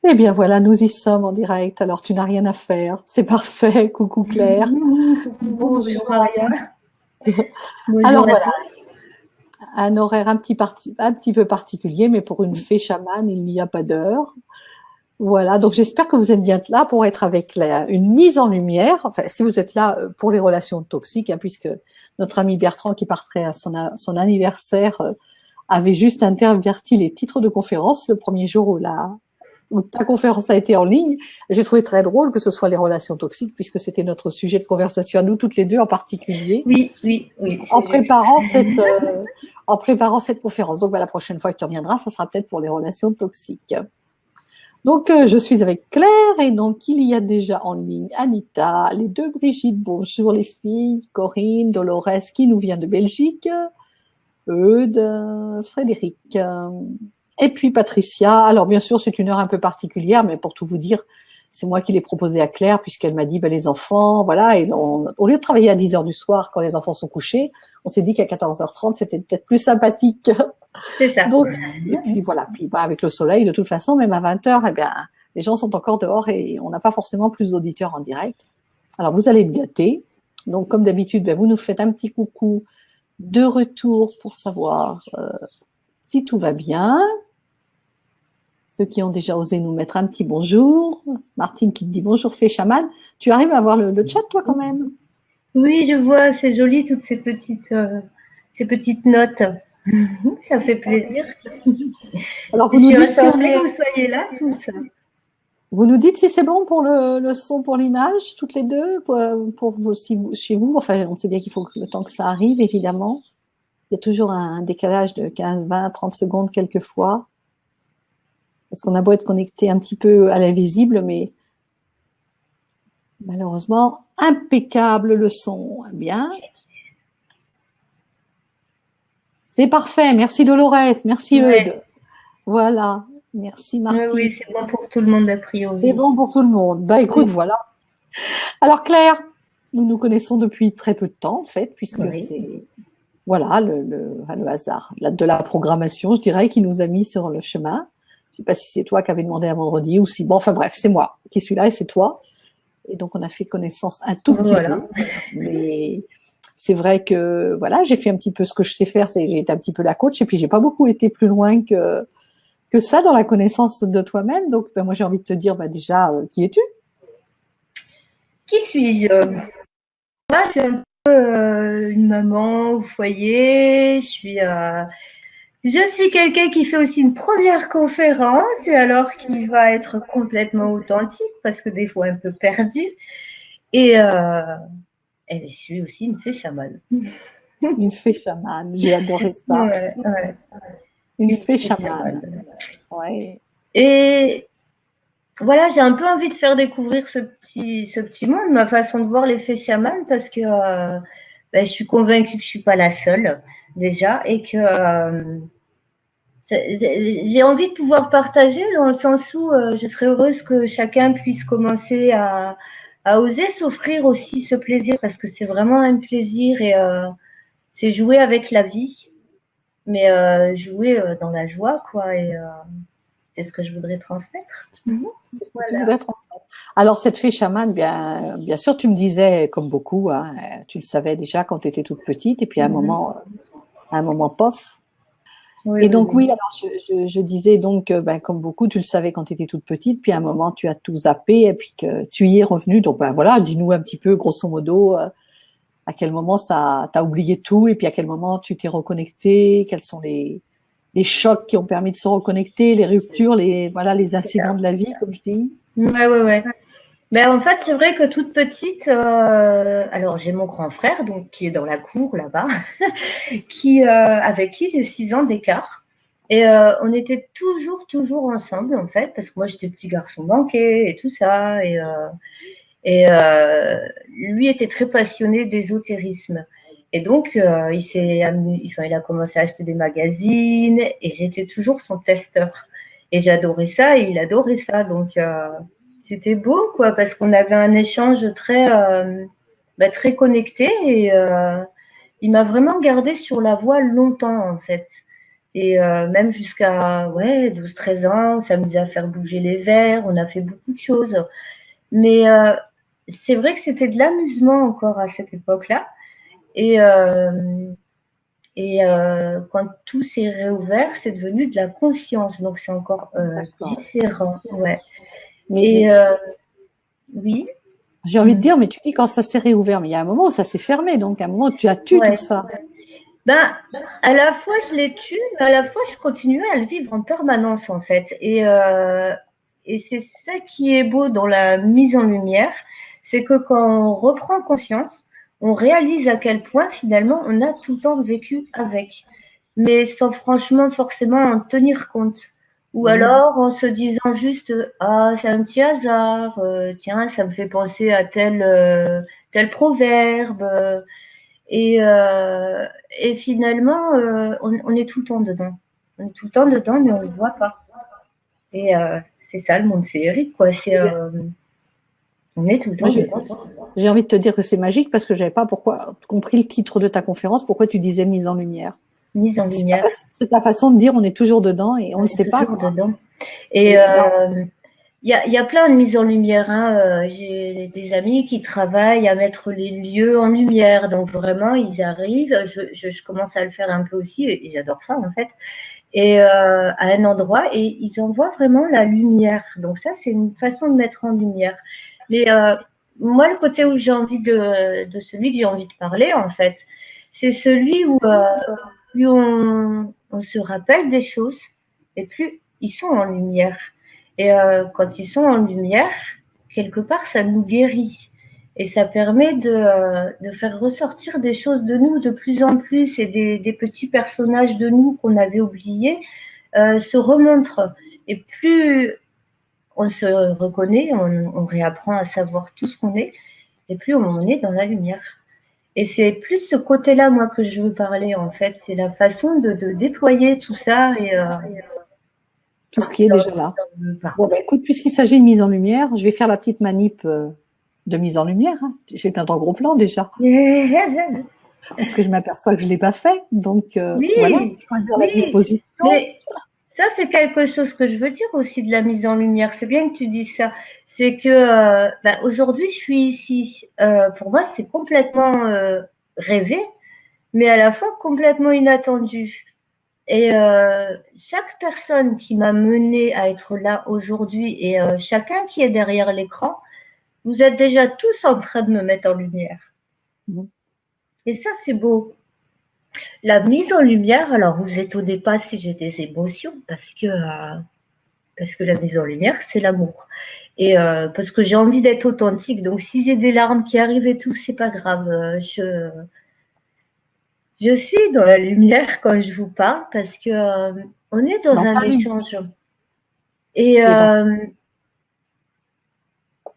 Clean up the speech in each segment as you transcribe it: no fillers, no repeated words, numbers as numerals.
Eh bien voilà, nous y sommes en direct. Alors tu n'as rien à faire. C'est parfait. Coucou Claire. Bonjour Bonjour. Maria. Bonjour Alors à voilà, tous. un horaire un petit peu particulier, mais pour une fée chamane, il n'y a pas d'heure. Voilà, donc j'espère que vous êtes bien là pour être avec une mise en lumière. Enfin, si vous êtes là pour les relations toxiques, hein, puisque notre ami Bertrand qui partirait à son anniversaire avait juste interverti les titres de conférence le premier jour où ta conférence a été en ligne. J'ai trouvé très drôle que ce soit les relations toxiques, puisque c'était notre sujet de conversation à nous toutes les deux en particulier, Oui, oui, oui, en c'est juste. préparant cette, en préparant cette conférence. Donc, la prochaine fois que tu reviendras, ça sera peut-être pour les relations toxiques. Donc, je suis avec Claire et donc il y a déjà en ligne Anita, les deux Brigitte, bonjour les filles, Corinne, Dolores qui nous vient de Belgique, Eudes, Frédéric, et puis Patricia. Alors bien sûr, c'est une heure un peu particulière, mais pour tout vous dire, c'est moi qui l'ai proposé à Claire, puisqu'elle m'a dit, ben, les enfants, voilà, et au lieu de travailler à 10 heures du soir quand les enfants sont couchés, on s'est dit qu'à 14h30, c'était peut-être plus sympathique. C'est ça. Donc, et puis voilà, puis bah, avec le soleil, de toute façon, même à 20h, eh bien, les gens sont encore dehors et on n'a pas forcément plus d'auditeurs en direct. Alors, vous allez être gâtés. Donc, comme d'habitude, ben, vous nous faites un petit coucou de retour pour savoir si tout va bien. Ceux qui ont déjà osé nous mettre un petit bonjour. Martine qui te dit bonjour, fée chamane. Tu arrives à voir le chat, toi, quand même? Oui, je vois, c'est joli toutes ces petites notes. Ça fait plaisir. Alors, Je suis enchantée que vous soyez là tous. vous nous dites si c'est bon pour le son, pour l'image, toutes les deux, pour vous, si vous, chez vous. Enfin, on sait bien qu'il faut le temps que ça arrive, évidemment. Il y a toujours un décalage de 15, 20, 30 secondes quelquefois. Parce qu'on a beau être connecté un petit peu à l'invisible, mais malheureusement, impeccable le son. Bien. C'est parfait. Merci Dolores. Merci Eudes. Ouais. Voilà. Merci Oui, Martine. oui, c'est bon pour tout le monde a C'est priori. bon pour tout le monde. Bah écoute, Oui, voilà. Alors Claire, nous nous connaissons depuis très peu de temps, en fait, puisque oui. c'est voilà le hasard de la programmation, je dirais, qui nous a mis sur le chemin. Je sais pas si c'est toi qui avais demandé à vendredi ou si bon, enfin bref, c'est moi qui suis là et c'est toi. Et donc on a fait connaissance un tout petit peu, Voilà. mais c'est vrai que voilà, j'ai fait un petit peu ce que je sais faire, c'est j'ai été un petit peu la coach et puis j'ai pas beaucoup été plus loin que ça dans la connaissance de toi-même. Donc ben, moi j'ai envie de te dire ben, déjà qui es-tu? Qui suis-je? Moi, je suis un peu une maman au foyer. Je suis quelqu'un qui fait aussi une première conférence et alors qui va être complètement authentique parce que des fois un peu perdu. Et, et je suis aussi une fée chamane. Une fée chamane, j'ai adoré ça. Ouais, ouais, Une une fée fée chamane. chamane. Ouais. Et voilà, j'ai un peu envie de faire découvrir ce petit monde, ma façon de voir les fées chamanes parce que ben, je suis convaincue que je suis pas la seule déjà et que j'ai envie de pouvoir partager dans le sens où je serais heureuse que chacun puisse commencer à oser s'offrir aussi ce plaisir parce que c'est vraiment un plaisir et c'est jouer avec la vie, mais jouer dans la joie, quoi. Et c'est ce que je voudrais transmettre. C'est ce que tu Voilà. voudrais transmettre. Alors, cette fée chamane, bien sûr, tu me disais, comme beaucoup, hein, tu le savais déjà quand tu étais toute petite, et puis à un moment, pof. Oui, Et oui, donc, oui, oui. alors, je disais donc, ben, comme beaucoup, tu le savais quand tu étais toute petite, puis à un moment, tu as tout zappé, et puis que tu y es revenu. Donc, ben voilà, dis-nous un petit peu, grosso modo, à quel moment ça t'as oublié tout, et puis à quel moment tu t'es reconnecté, quels sont les chocs qui ont permis de se reconnecter, les ruptures, voilà, les C'est incidents ça. de la vie, comme je dis. Ouais, ouais, ouais. Mais en fait, c'est vrai que toute petite, alors j'ai mon grand frère donc qui est dans la cour là-bas, avec qui j'ai 6 ans d'écart. Et on était toujours ensemble en fait, parce que moi j'étais petit garçon manqué et tout ça. Et lui était très passionné d'ésotérisme. Et donc il a commencé à acheter des magazines et j'étais toujours son testeur. Et j'adorais ça et il adorait ça. Donc c'était beau quoi, parce qu'on avait un échange très connecté et il m'a vraiment gardé sur la voie longtemps en fait. Et même jusqu'à 12-13 ans, on s'amusait à faire bouger les verres, on a fait beaucoup de choses. Mais c'est vrai que c'était de l'amusement encore à cette époque-là. Et, quand tout s'est réouvert, c'est devenu de la confiance. Donc c'est encore différent. Ouais. Mais Oui. j'ai envie de dire, mais tu dis quand ça s'est réouvert, mais il y a un moment où ça s'est fermé, donc à un moment où tu as tué tout ça. Ben, à la fois je l'ai tué, mais à la fois je continuais à le vivre en permanence en fait. Et c'est ça qui est beau dans la mise en lumière, c'est que quand on reprend conscience, on réalise à quel point finalement on a tout le temps vécu avec, mais sans franchement forcément en tenir compte. Ou alors en se disant juste ah c'est un petit hasard, tiens ça me fait penser à tel proverbe. Et finalement, on est tout le temps dedans. On est tout le temps dedans, mais on ne le voit pas. Et c'est ça le monde féerique, quoi. On est tout le temps dedans. J'ai envie de te dire que c'est magique parce que j'avais pas compris le titre de ta conférence, pourquoi tu disais mise en lumière. Mise en lumière. C'est ta façon de dire on est toujours dedans et on ne sait pas. Dedans. Et il y a plein de mises en lumière. Hein. J'ai des amis qui travaillent à mettre les lieux en lumière. Donc vraiment, ils arrivent. Je commence à le faire un peu aussi et j'adore ça en fait. Et à un endroit et ils envoient vraiment la lumière. Donc ça, c'est une façon de mettre en lumière. Mais moi, le côté où j'ai envie de celui que j'ai envie de parler, en fait, c'est celui où plus on se rappelle des choses et plus ils sont en lumière. Et quand ils sont en lumière, quelque part, ça nous guérit. Et ça permet de faire ressortir des choses de nous de plus en plus et des petits personnages de nous qu'on avait oubliés se remontrent. Et plus on se reconnaît, on réapprend à savoir tout ce qu'on est, et plus on est dans la lumière. Et c'est plus ce côté-là, moi, que je veux parler, en fait. C'est la façon de déployer tout ça et tout ce qui est déjà là. Bon, ben, écoute, puisqu'il s'agit de mise en lumière, je vais faire la petite manip de mise en lumière. Hein. J'ai plein de gros plans déjà. Parce que je m'aperçois que je l'ai pas fait. Donc, voilà, choisir la disposition. Mais ça, c'est quelque chose que je veux dire aussi de la mise en lumière. C'est bien que tu dises ça. C'est que aujourd'hui, je suis ici. Pour moi, c'est complètement rêvé, mais à la fois complètement inattendu. Et chaque personne qui m'a menée à être là aujourd'hui et chacun qui est derrière l'écran, vous êtes déjà tous en train de me mettre en lumière. Et ça, c'est beau. La mise en lumière, alors vous étonnez pas si j'ai des émotions parce que la mise en lumière, c'est l'amour. Et parce que j'ai envie d'être authentique. Donc si j'ai des larmes qui arrivent et tout, c'est pas grave. Je suis dans la lumière quand je vous parle parce que on est dans un échange. Et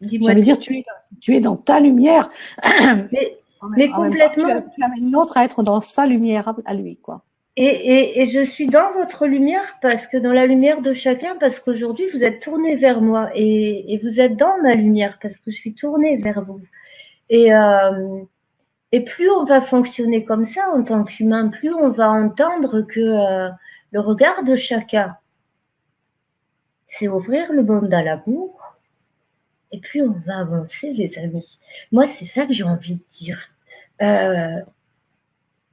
dis-moi. J'ai envie de dire, tu es dans ta lumière. Mais complètement. Tu amènes l'autre à être dans sa lumière à lui, quoi. Et je suis dans votre lumière parce que dans la lumière de chacun, parce qu'aujourd'hui vous êtes tourné vers moi et vous êtes dans ma lumière parce que je suis tournée vers vous. Et plus on va fonctionner comme ça en tant qu'humain, plus on va entendre que le regard de chacun, c'est ouvrir le monde à l'amour. Et plus on va avancer, les amis. Moi, c'est ça que j'ai envie de dire.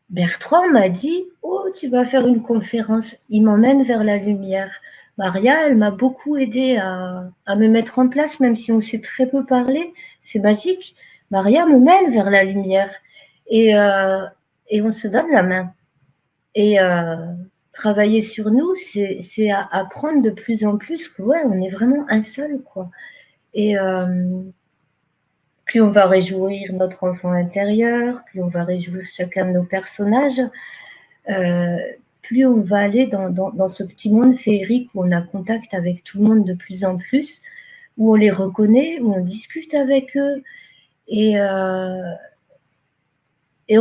Bertrand m'a dit « Oh, tu vas faire une conférence. » Il m'emmène vers la lumière. Maria, elle m'a beaucoup aidé à me mettre en place, même si on sait très peu parler. C'est magique. Maria me mène vers la lumière. Et on se donne la main. Et travailler sur nous, c'est apprendre de plus en plus que ouais, on est vraiment un seul, quoi. Et plus on va réjouir notre enfant intérieur, plus on va réjouir chacun de nos personnages, plus on va aller dans ce petit monde féerique où on a contact avec tout le monde de plus en plus, où on les reconnaît, où on discute avec eux, et on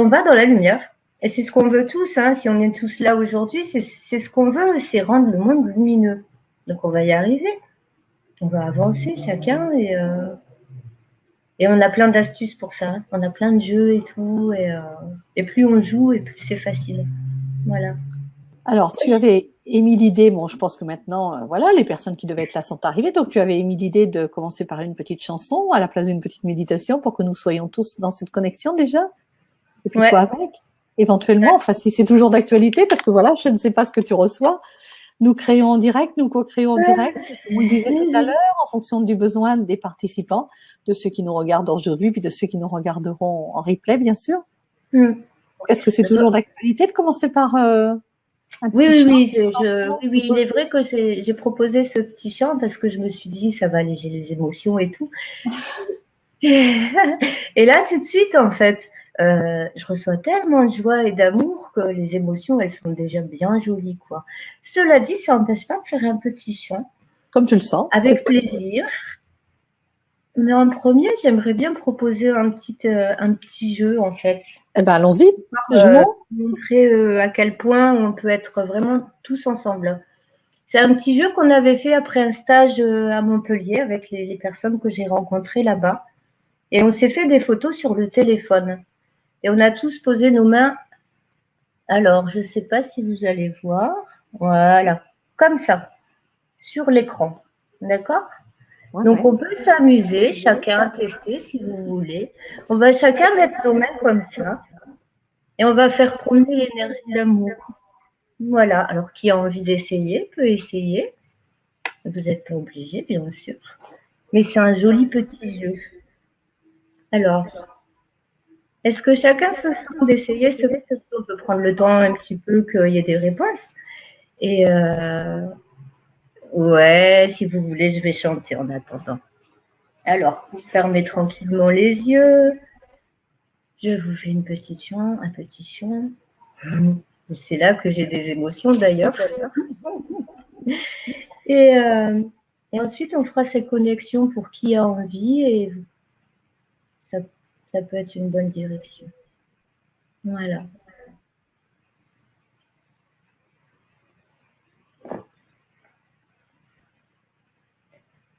va dans la lumière. Et c'est ce qu'on veut tous, hein, si on est tous là aujourd'hui, c'est ce qu'on veut, c'est rendre le monde lumineux. Donc on va y arriver. On va avancer chacun et on a plein d'astuces pour ça. On a plein de jeux et tout. Et plus on joue, et plus c'est facile. Voilà. Alors, tu avais émis l'idée, bon, je pense que maintenant, voilà, les personnes qui devaient être là sont arrivées, donc tu avais émis l'idée de commencer par une petite chanson à la place d'une petite méditation pour que nous soyons tous dans cette connexion déjà, et puis toi Ouais. avec, éventuellement, enfin, si c'est toujours d'actualité, parce que voilà, je ne sais pas ce que tu reçois. Nous créons en direct, nous co-créons en direct, comme on le disait tout à l'heure, en fonction du besoin des participants, de ceux qui nous regardent aujourd'hui, puis de ceux qui nous regarderont en replay, bien sûr. Mm. Est-ce que c'est toujours d'actualité de commencer par un Oui, petit oui, chant, oui, un petit lancement, oui, je oui, il est suppose? vrai que j'ai proposé ce petit chant parce que je me suis dit ça va alléger les émotions et tout. Et là, tout de suite, en fait, je reçois tellement de joie et d'amour que les émotions, elles sont déjà bien jolies, quoi. Cela dit, ça n'empêche pas de faire un petit chant Comme tu le sens, c'est avec plaisir. Mais en premier, j'aimerais bien proposer un petit jeu, en fait, eh ben, allons-y, euh, jouons. montrer à quel point on peut être vraiment tous ensemble. C'est un petit jeu qu'on avait fait après un stage à Montpellier avec les personnes que j'ai rencontrées là-bas. Et on s'est fait des photos sur le téléphone. Et on a tous posé nos mains. Alors, je ne sais pas si vous allez voir. Voilà, comme ça, sur l'écran. D'accord? Ouais, Donc, ouais. on peut s'amuser, chacun à tester si vous voulez. On va chacun mettre nos mains comme ça. Et on va faire promener l'énergie de l'amour. Voilà. Alors, qui a envie d'essayer peut essayer. Vous n'êtes pas obligé, bien sûr. Mais c'est un joli petit jeu. Alors, est-ce que chacun se sent d'essayer ce petit jeu? On peut prendre le temps un petit peu qu'il y ait des réponses. Et ouais, si vous voulez, je vais chanter en attendant. Alors, vous fermez tranquillement les yeux. Je vous fais une petite chant, un petit chant. C'est là que j'ai des émotions d'ailleurs. Et, euh, et ensuite, on fera ces connexions pour qui a envie et ça, ça peut être une bonne direction. Voilà.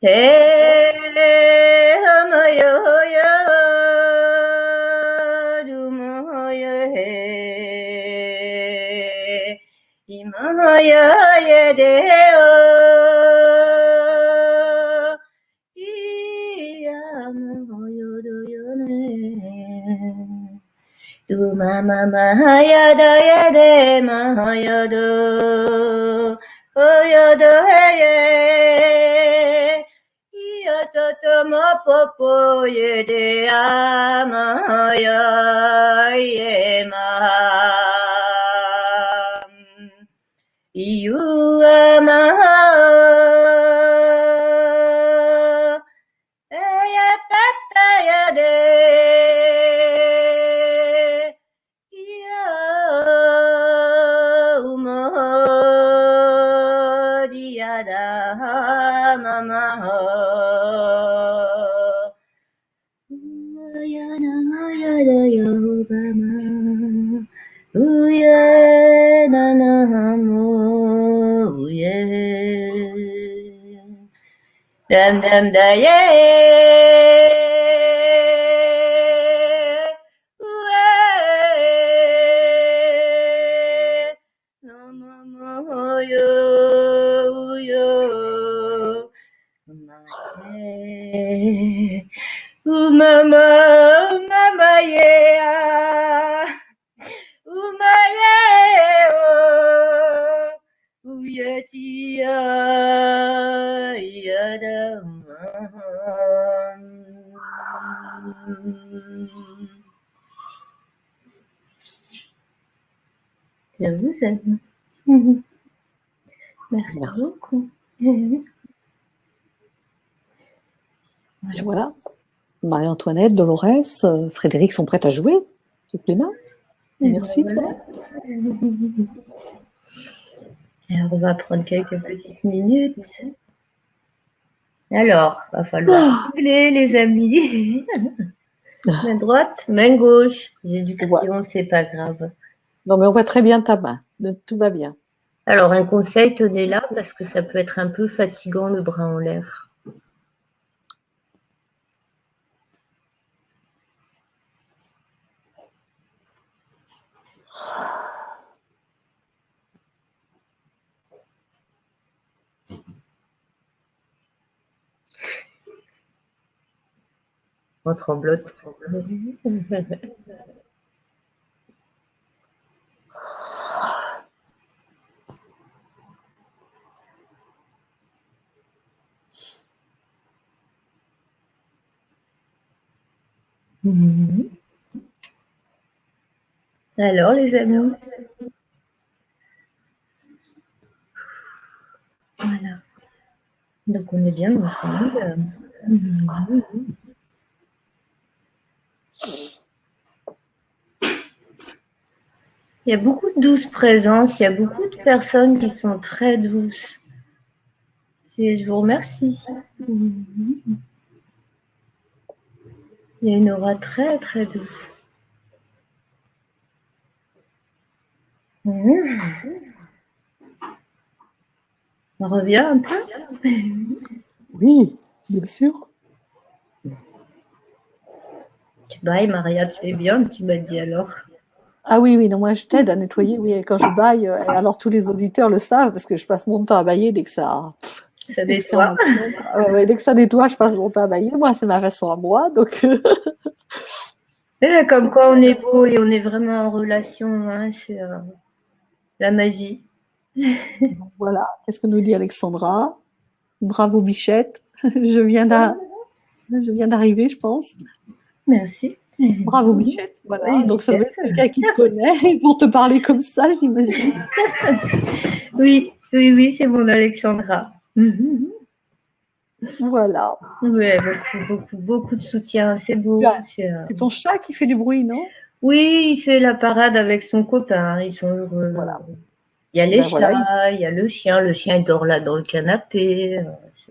Hey, hamayoya, dumoya, hey, imaya, yedeo, iyamoyodoyone, dumamamahayada, yede, mahayado, oyodo, heye, Yototomopopo yede amaya yema iyu amaha ya tata yade ya umodiada mamaha Dam dam da Mama, mama, yeah. Umaye, oh, uyatia, yada. Je vous aime. Merci Merci. beaucoup. Et voilà. Marie-Antoinette, Dolores, Frédéric sont prêtes à jouer. Toutes les mains. Et ben Merci, voilà. toi. Alors, on va prendre quelques petites minutes. Alors, va falloir jongler, les amis. Main droite, main gauche. J'ai du On voit. crayon, c'est pas grave. Non, mais on voit très bien ta main. Tout va bien. Alors, un conseil, tenez là parce que ça peut être un peu fatigant le bras en l'air. On tremblote. Alors, les amis, voilà. Donc, on est bien ensemble. Il y a beaucoup de douce présence, il y a beaucoup de personnes qui sont très douces. Je vous remercie. Il y a une aura très, très douce. On revient un peu? Oui, bien sûr. Tu bailles, Maria, tu es bien, tu m'as dit alors. Ah oui, oui, non, moi je t'aide à nettoyer, oui, et quand je baille, alors tous les auditeurs le savent, parce que je passe mon temps à bailler dès que ça... Ça Dès que c'est en nettoie. action. Ouais, dès que ça nettoie, je passe mon temps à bailler. Moi, c'est ma façon à moi, donc... Et comme quoi on est beau et on est vraiment en relation, hein, c'est la magie. Voilà, qu'est-ce que nous dit Alexandra? Bravo Bichette, je viens d'arriver, je pense. Merci. Bravo Bichette, voilà. Oui, Donc ça doit Bichette. être quelqu'un qui te connaît pour te parler comme ça, j'imagine. Oui, oui, oui, c'est mon Alexandra. Voilà. Oui, beaucoup de soutien, c'est beau. C'est ton chat qui fait du bruit, non? Oui, il fait la parade avec son copain, ils sont heureux. Voilà. Il y a les Ben chats, voilà. il y a le chien il dort là dans le canapé.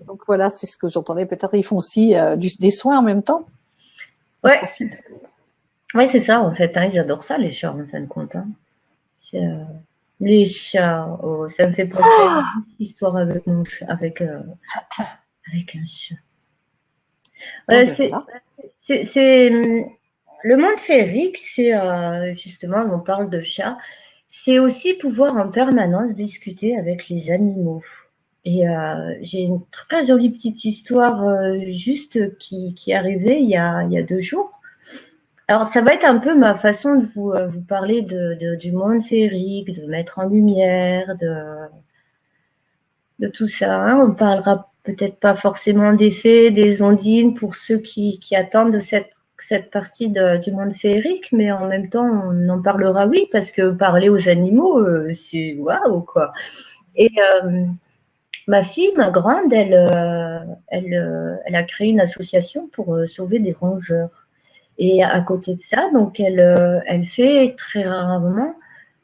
Donc voilà, c'est ce que j'entendais. Peut-être ils font aussi des soins en même temps. Ouais. Ouais, c'est ça en fait, hein, ils adorent ça les chats en fin de compte. Hein. Les chats, oh, ça me fait penser à une histoire avec mon chat, avec un chat. Bon, ben voilà. C'est le monde féerique, c'est justement, on parle de chats, c'est aussi pouvoir en permanence discuter avec les animaux. Et j'ai une très jolie petite histoire juste qui est arrivée il y a 2 jours. Alors, ça va être un peu ma façon de vous parler du monde féerique, de mettre en lumière, de tout ça. Hein. On parlera peut-être pas forcément des fées, des ondines pour ceux qui attendent de cette partie du monde féerique, mais en même temps, on en parlera, oui, parce que parler aux animaux, c'est waouh, quoi. Et ma fille, ma grande, elle a créé une association pour sauver des rongeurs. Et à côté de ça, donc elle fait très rarement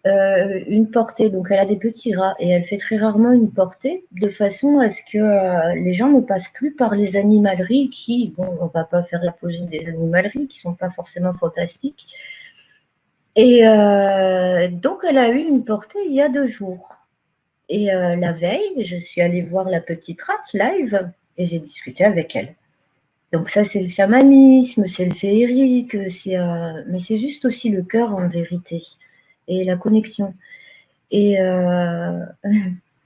une portée. Donc elle a des petits rats et elle fait très rarement une portée de façon à ce que les gens ne passent plus par les animaleries qui, bon, on va pas faire l'apologie des animaleries qui sont pas forcément fantastiques. Et donc elle a eu une portée il y a 2 jours. Et la veille, je suis allée voir la petite rate live et j'ai discuté avec elle. Donc ça, c'est le chamanisme, c'est le féerique, mais c'est juste aussi le cœur en vérité et la connexion. Et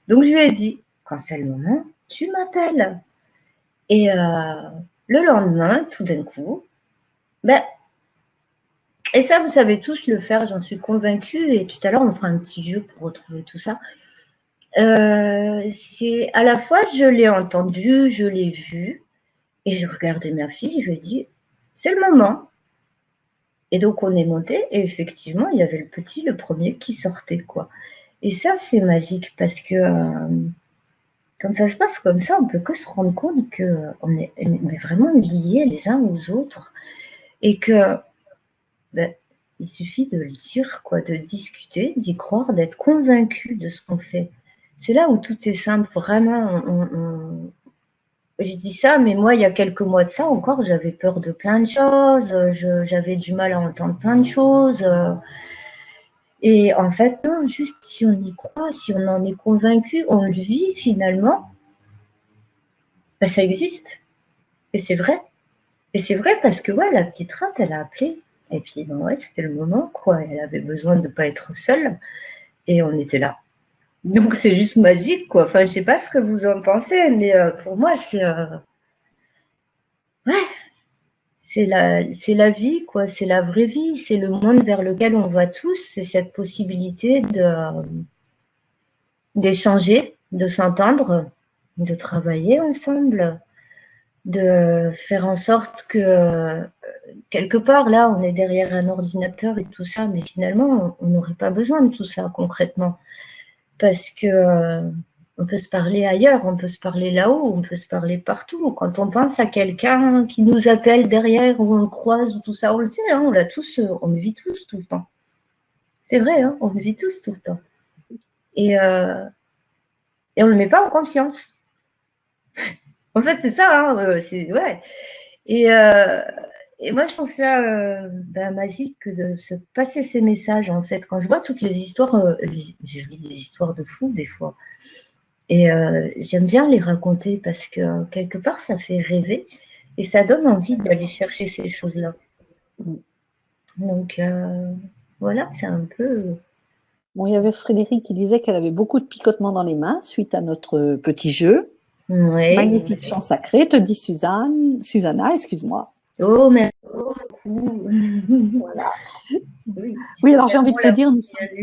donc je lui ai dit, quand c'est le moment, tu m'appelles. Et le lendemain, tout d'un coup, et ça, vous savez tous le faire, j'en suis convaincue. Et tout à l'heure, on fera un petit jeu pour retrouver tout ça. C'est à la fois, je l'ai entendu, je l'ai vu, et je regardais ma fille, je lui ai dit, c'est le moment. Et donc on est monté, et effectivement, il y avait le premier qui sortait, quoi. Et ça, c'est magique, parce que quand ça se passe comme ça, on peut que se rendre compte qu'on est vraiment liés les uns aux autres, et que il suffit de le dire, quoi, de discuter, d'y croire, d'être convaincu de ce qu'on fait. C'est là où tout est simple, vraiment. Je dis ça, mais moi, il y a quelques mois de ça encore, j'avais peur de plein de choses, j'avais du mal à entendre plein de choses. Et en fait, non, juste si on y croit, si on en est convaincu, on le vit finalement, ça existe. Et c'est vrai. Et c'est vrai parce que ouais, la petite rate, elle a appelé. Et puis, ouais, c'était le moment, quoi. Elle avait besoin de ne pas être seule. Et on était là. Donc, c'est juste magique, quoi. Enfin, je sais pas ce que vous en pensez, mais pour moi, c'est la vie, quoi. C'est la vraie vie. C'est le monde vers lequel on va tous. C'est cette possibilité d'échanger, de s'entendre, de travailler ensemble, de faire en sorte que quelque part, là, on est derrière un ordinateur et tout ça, mais finalement, on n'aurait pas besoin de tout ça concrètement. Parce que on peut se parler ailleurs, on peut se parler là-haut, on peut se parler partout. Quand on pense à quelqu'un qui nous appelle derrière ou on le croise ou tout ça, on le sait, hein, on l'a tous, on le vit tous tout le temps. C'est vrai, hein, on le vit tous tout le temps. Et on ne le met pas en conscience. En fait, c'est ça, hein, c'est ouais. Et moi, je trouve ça magique de se passer ces messages, en fait. Quand je vois toutes les histoires, je lis des histoires de fous, des fois. Et j'aime bien les raconter parce que, quelque part, ça fait rêver et ça donne envie d'aller chercher ces choses-là. Donc, voilà, c'est un peu… Bon, il y avait Frédéric qui disait qu'elle avait beaucoup de picotements dans les mains suite à notre petit jeu. Ouais. Magnifique chant sacré, te dit Susanna, excuse-moi. Oh, merci beaucoup. Voilà. Oui, alors j'ai envie de te dire,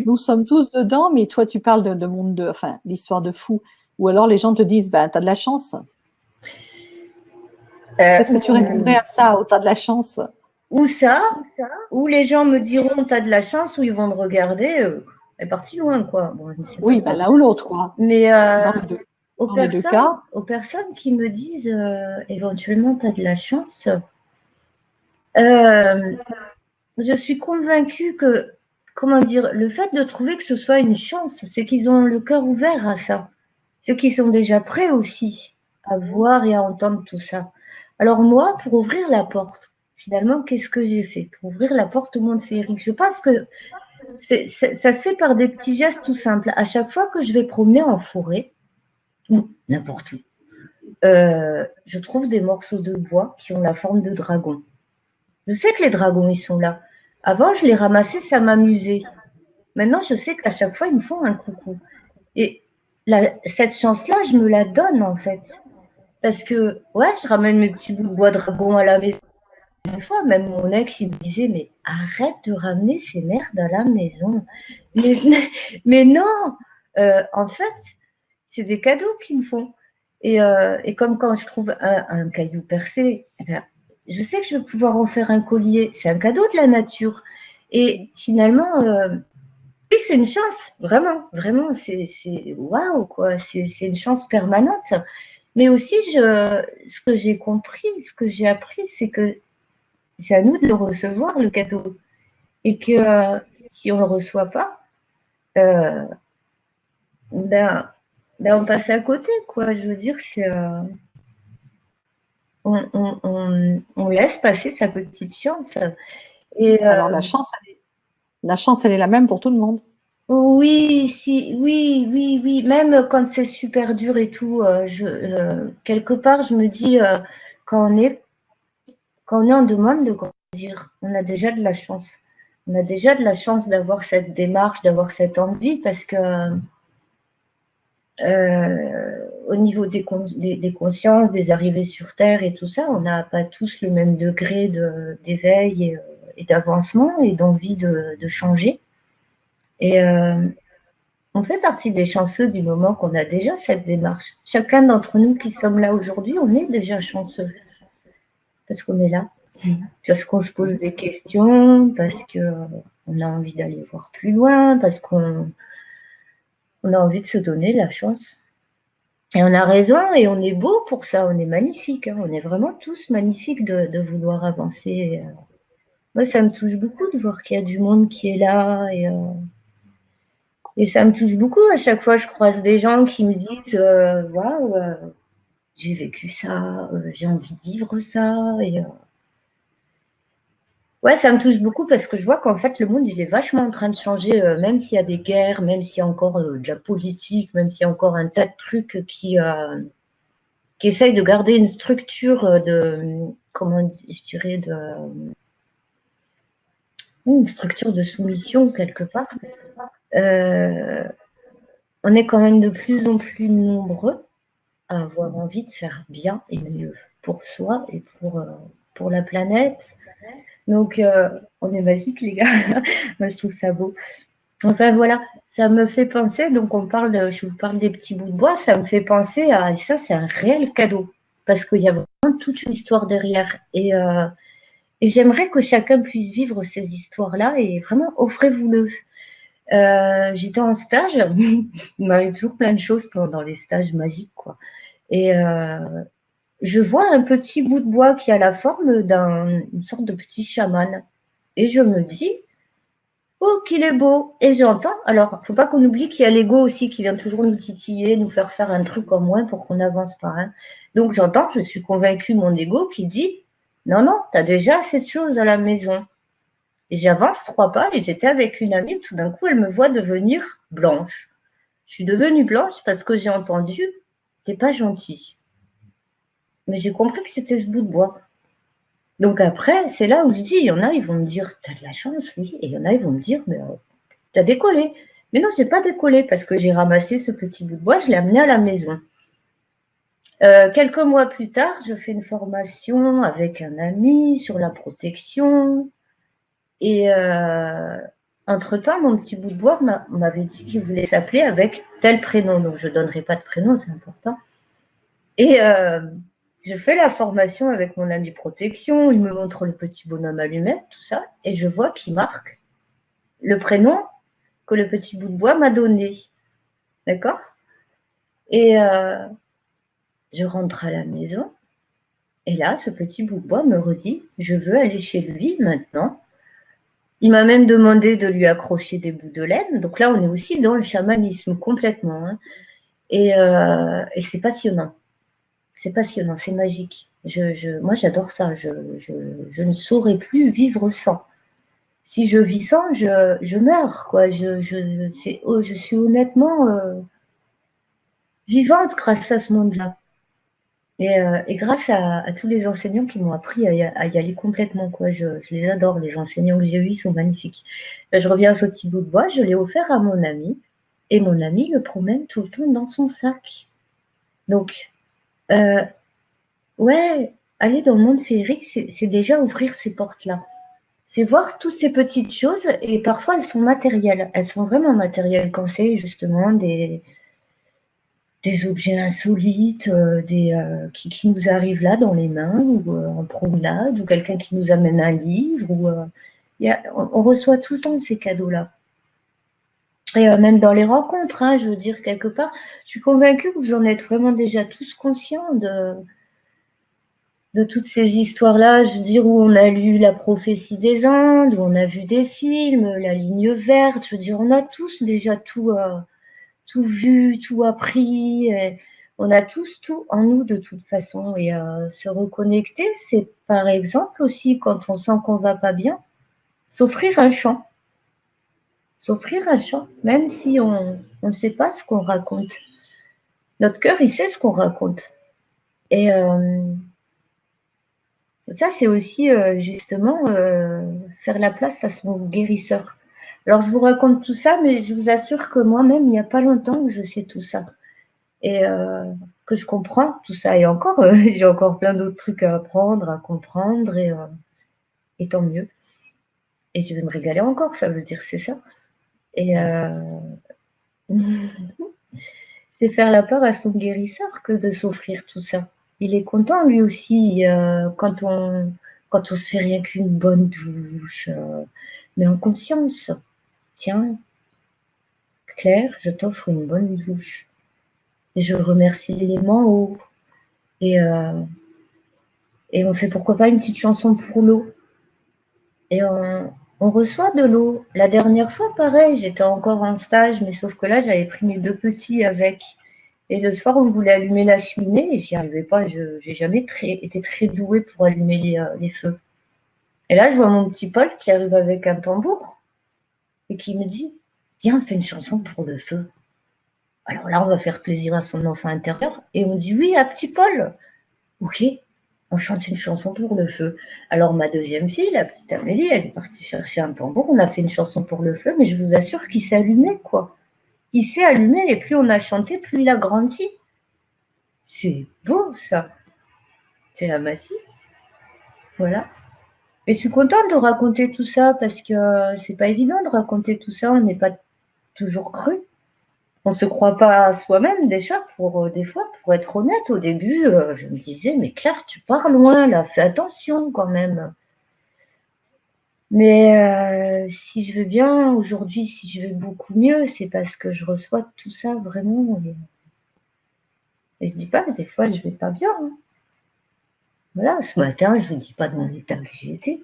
nous sommes tous dedans, mais toi, tu parles de monde de, enfin, l'histoire de fou. Ou alors les gens te disent, ben, t'as de la chance. Qu'est-ce que tu répondrais à ça, oh, t'as de la chance? Ou ça, ou les gens me diront, t'as de la chance, ou ils vont me regarder, elle est partie loin, quoi. Bon, oui, ben, l'un ou l'autre, quoi. Mais dans les deux cas, aux personnes qui me disent éventuellement, tu as de la chance, je suis convaincue que, comment dire, le fait de trouver que ce soit une chance, c'est qu'ils ont le cœur ouvert à ça. C'est qu'ils sont déjà prêts aussi à voir et à entendre tout ça. Alors moi, pour ouvrir la porte, finalement, qu'est-ce que j'ai fait? Pour ouvrir la porte au monde féerique, je pense que ça se fait par des petits gestes tout simples. À chaque fois que je vais promener en forêt, ou n'importe où, je trouve des morceaux de bois qui ont la forme de dragons. Je sais que les dragons, ils sont là. Avant, je les ramassais, ça m'amusait. Maintenant, je sais qu'à chaque fois, ils me font un coucou. Et cette chance-là, je me la donne, en fait. Parce que, ouais, je ramène mes petits bouts de bois dragon à la maison. Une fois, même mon ex, il me disait, mais arrête de ramener ces merdes à la maison. Mais non, en fait, c'est des cadeaux qu'ils me font. Et comme quand je trouve un caillou percé, eh bien, je sais que je vais pouvoir en faire un collier. C'est un cadeau de la nature. Et finalement, oui, c'est une chance, vraiment, vraiment, c'est waouh, quoi. C'est une chance permanente. Mais aussi, ce que j'ai compris, ce que j'ai appris, c'est que c'est à nous de le recevoir, le cadeau. Et que si on ne le reçoit pas, euh, ben, on passe à côté, quoi. Je veux dire, c'est… on laisse passer sa petite chance. Et alors la chance, elle est la même pour tout le monde. oui, si, oui, oui, oui. Même quand c'est super dur et tout, quelque part, je me dis, quand on est en demande de grandir, on a déjà de la chance. On a déjà de la chance d'avoir cette démarche, d'avoir cette envie, parce que au niveau des consciences, des arrivées sur Terre et tout ça, on n'a pas tous le même degré d'éveil et d'avancement et d'envie de changer. Et on fait partie des chanceux du moment qu'on a déjà cette démarche. Chacun d'entre nous qui sommes là aujourd'hui, on est déjà chanceux parce qu'on est là, parce qu'on se pose des questions, parce qu'on a envie d'aller voir plus loin, parce qu'on a envie de se donner la chance. Et on a raison et on est beau pour ça, on est magnifique, hein. On est vraiment tous magnifiques de vouloir avancer. Moi, ça me touche beaucoup de voir qu'il y a du monde qui est là et ça me touche beaucoup. À chaque fois, je croise des gens qui me disent waouh, j'ai vécu ça, j'ai envie de vivre ça. Et ouais, ça me touche beaucoup parce que je vois qu'en fait, le monde, il est vachement en train de changer, même s'il y a des guerres, même s'il y a encore de la politique, même s'il y a encore un tas de trucs qui essayent de garder une structure comment je dirais, une structure de soumission quelque part. On est quand même de plus en plus nombreux à avoir envie de faire bien et mieux pour soi et pour la planète. Donc, on est basique, les gars. Moi, je trouve ça beau. Enfin, voilà, ça me fait penser, donc je vous parle des petits bouts de bois, ça me fait penser à, ça, c'est un réel cadeau, parce qu'il y a vraiment toute une histoire derrière. Et j'aimerais que chacun puisse vivre ces histoires-là, et vraiment, offrez-vous-le. J'étais en stage, il m'arrive toujours plein de choses pendant les stages magiques, quoi. Et je vois un petit bout de bois qui a la forme d'une sorte de petit chaman. Et je me dis, oh, qu'il est beau. Et j'entends, alors, faut pas qu'on oublie qu'il y a l'ego aussi qui vient toujours nous titiller, nous faire un truc en moins pour qu'on avance pas. Hein. Donc j'entends, je suis convaincue, mon ego qui dit, non, non, tu as déjà assez de choses à la maison. Et j'avance 3 pas et j'étais avec une amie, tout d'un coup, elle me voit devenir blanche. Je suis devenue blanche parce que j'ai entendu, t'es pas gentil. Mais j'ai compris que c'était ce bout de bois. Donc après, c'est là où je dis, il y en a, ils vont me dire, t'as de la chance, oui. Et il y en a, ils vont me dire, mais t'as décollé. Mais non, j'ai pas décollé parce que j'ai ramassé ce petit bout de bois, je l'ai amené à la maison. Quelques mois plus tard, je fais une formation avec un ami sur la protection. Et entre-temps, mon petit bout de bois m'avait dit qu'il voulait s'appeler avec tel prénom. Donc, je ne donnerai pas de prénom, c'est important. Et je fais la formation avec mon ami protection. Il me montre le petit bonhomme allumette, tout ça. Et je vois qu'il marque le prénom que le petit bout de bois m'a donné. D'accord? Et je rentre à la maison. Et là, ce petit bout de bois me redit, je veux aller chez lui maintenant. Il m'a même demandé de lui accrocher des bouts de laine. Donc là, on est aussi dans le chamanisme complètement. Hein. Et c'est passionnant. C'est passionnant, c'est magique. Moi, j'adore ça. Je ne saurais plus vivre sans. Si je vis sans, je meurs. Quoi. Je suis honnêtement vivante grâce à ce monde-là. Et grâce à tous les enseignants qui m'ont appris à y aller complètement. Quoi. Je les adore, les enseignants que j'ai eus, ils sont magnifiques. Je reviens à ce petit bout de bois, je l'ai offert à mon ami, et mon ami le promène tout le temps dans son sac. Donc, ouais, aller dans le monde féerique, c'est déjà ouvrir ces portes-là. C'est voir toutes ces petites choses, et parfois elles sont matérielles. Elles sont vraiment matérielles quand c'est justement des objets insolites, qui nous arrivent là dans les mains, ou en promenade, ou quelqu'un qui nous amène un livre. On reçoit tout le temps ces cadeaux-là. Et même dans les rencontres, hein, je veux dire, quelque part, je suis convaincue que vous en êtes vraiment déjà tous conscients de toutes ces histoires-là, je veux dire, où on a lu La prophétie des Indes, où on a vu des films, La ligne verte, je veux dire, on a tous déjà tout vu, tout appris. On a tous tout en nous de toute façon. Et se reconnecter, c'est par exemple aussi quand on sent qu'on va pas bien, s'offrir un chant. S'offrir un chant, même si on ne sait pas ce qu'on raconte. Notre cœur, il sait ce qu'on raconte. Et ça, c'est aussi justement faire la place à son guérisseur. Alors, je vous raconte tout ça, mais je vous assure que moi-même, il n'y a pas longtemps que je sais tout ça. Et que je comprends tout ça. Et encore, j'ai encore plein d'autres trucs à apprendre, à comprendre, et tant mieux. Et je vais me régaler encore, ça veut dire, c'est ça. Et c'est faire la part à son guérisseur que de s'offrir tout ça. Il est content, lui aussi, quand on se fait rien qu'une bonne douche, mais en conscience. Tiens, Claire, je t'offre une bonne douche. Et je remercie l'élément eau. Et on fait pourquoi pas une petite chanson pour l'eau. Et on reçoit de l'eau. La dernière fois, pareil, j'étais encore en stage, mais sauf que là, j'avais pris mes 2 petits avec. Et le soir, on voulait allumer la cheminée et j'y arrivais pas. Je n'ai jamais été très douée pour allumer les feux. Et là, je vois mon petit Paul qui arrive avec un tambour et qui me dit, viens, on fait une chanson pour le feu. Alors là, on va faire plaisir à son enfant intérieur. Et on dit, oui, à petit Paul. Ok, on chante une chanson pour le feu. Alors ma deuxième fille, la petite Amélie, elle est partie chercher un tambour. On a fait une chanson pour le feu, mais je vous assure qu'il s'est allumé, quoi. Il s'est allumé et plus on a chanté, plus il a grandi. C'est beau, ça. C'est la magie. Voilà. Et je suis contente de raconter tout ça parce que c'est pas évident de raconter tout ça. On n'est pas toujours cru. On se croit pas à soi-même déjà des fois, pour être honnête. Au début, je me disais, mais Claire, tu pars loin là, fais attention quand même. Mais si je vais bien aujourd'hui, si je vais beaucoup mieux, c'est parce que je reçois tout ça vraiment. Et je dis pas que des fois je vais pas bien, hein. Voilà, ce matin, je vous dis pas dans l'état que j'étais.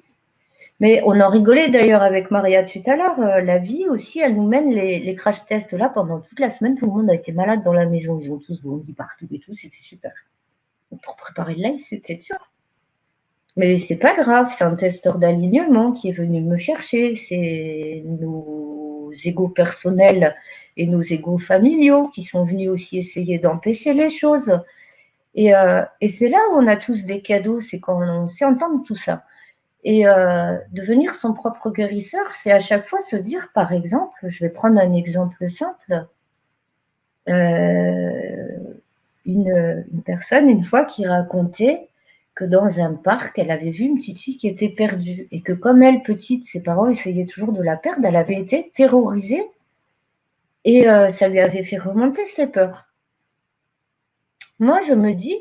Mais on en rigolait d'ailleurs avec Maria tout à l'heure. La vie aussi, elle nous mène les crash tests là pendant toute la semaine. Tout le monde a été malade dans la maison. Ils ont tous vomi partout et tout. C'était super. Pour préparer le live, c'était dur. Mais c'est pas grave. C'est un testeur d'alignement qui est venu me chercher. C'est nos égos personnels et nos égos familiaux qui sont venus aussi essayer d'empêcher les choses. Et c'est là où on a tous des cadeaux. C'est quand on sait entendre tout ça. Et devenir son propre guérisseur, c'est à chaque fois se dire, par exemple, je vais prendre un exemple simple, une personne, une fois, qui racontait que dans un parc, elle avait vu une petite fille qui était perdue et que comme elle, petite, ses parents essayaient toujours de la perdre, elle avait été terrorisée et ça lui avait fait remonter ses peurs. Moi, je me dis,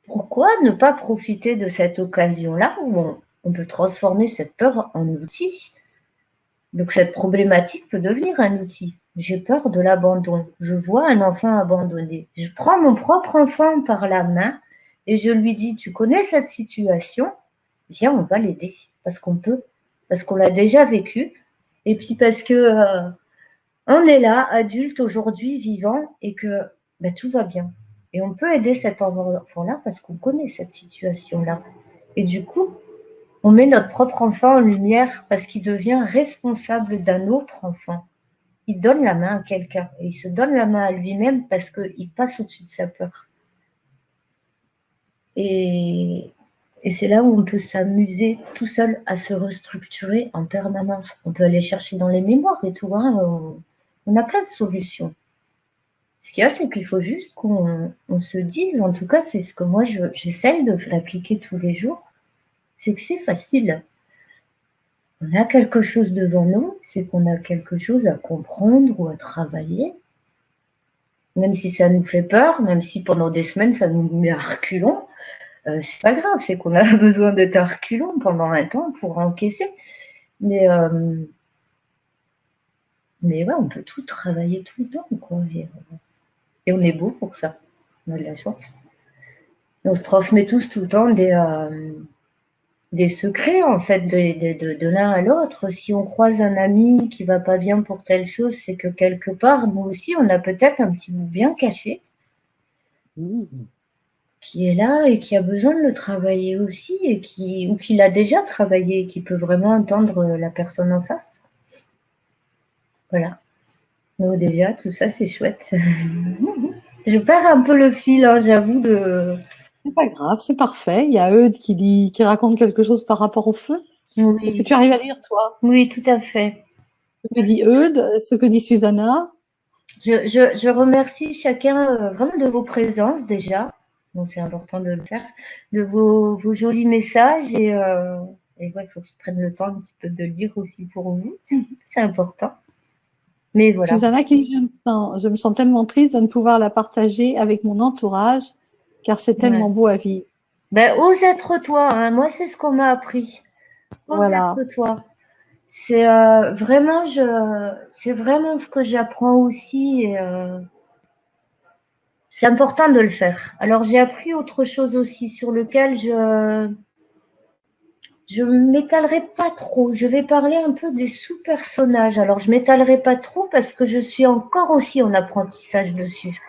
pourquoi ne pas profiter de cette occasion-là où on peut transformer cette peur en outil? Donc cette problématique peut devenir un outil. J'ai peur de l'abandon. Je vois un enfant abandonné. Je prends mon propre enfant par la main et je lui dis, tu connais cette situation? Viens, on va l'aider. Parce qu'on peut. Parce qu'on l'a déjà vécu. Et puis parce que on est là, adulte, aujourd'hui, vivant, et que ben, tout va bien. Et on peut aider cet enfant-là parce qu'on connaît cette situation-là. Et du coup, on met notre propre enfant en lumière parce qu'il devient responsable d'un autre enfant. Il donne la main à quelqu'un et il se donne la main à lui-même parce qu'il passe au-dessus de sa peur. Et c'est là où on peut s'amuser tout seul à se restructurer en permanence. On peut aller chercher dans les mémoires et tout, hein. On a plein de solutions. Ce qu'il y a, c'est qu'il faut juste qu'on se dise, en tout cas, c'est ce que moi j'essaye d'appliquer tous les jours, c'est que c'est facile. On a quelque chose devant nous, c'est qu'on a quelque chose à comprendre ou à travailler. Même si ça nous fait peur, même si pendant des semaines ça nous met à reculons, c'est pas grave, c'est qu'on a besoin d'être à reculons pendant un temps pour encaisser. Mais ouais, on peut tout travailler tout le temps, quoi. Et on est beau pour ça. On a de la chance. Et on se transmet tous tout le temps des secrets, en fait, de l'un à l'autre. Si on croise un ami qui va pas bien pour telle chose, c'est que quelque part, nous aussi, on a peut-être un petit bout bien caché qui est là et qui a besoin de le travailler aussi ou qui l'a déjà travaillé et qui peut vraiment entendre la personne en face. Voilà. Donc déjà, tout ça, c'est chouette. Je perds un peu le fil, hein, j'avoue. C'est pas grave, c'est parfait. Il y a Eudes qui raconte quelque chose par rapport au feu. Est-ce que Oui. tu arrives à lire, toi? Oui, tout à fait. Ce que dit Eudes, ce que dit Susanna. Je remercie chacun vraiment de vos présences déjà. Donc c'est important de le faire, de vos jolis messages et ouais, il faut que je prenne le temps un petit peu de le lire aussi pour vous. C'est important. Mais voilà. Susanna qui dit, je me sens tellement triste de ne pouvoir la partager avec mon entourage, car c'est tellement Ouais. beau à vivre. Ben, ose être toi, hein. Moi, c'est ce qu'on m'a appris. Ose Voilà. être toi. C'est vraiment, c'est vraiment ce que j'apprends aussi et c'est important de le faire. Alors, j'ai appris autre chose aussi sur lequel je m'étalerai pas trop. Je vais parler un peu des sous-personnages. Alors, je m'étalerai pas trop parce que je suis encore aussi en apprentissage dessus.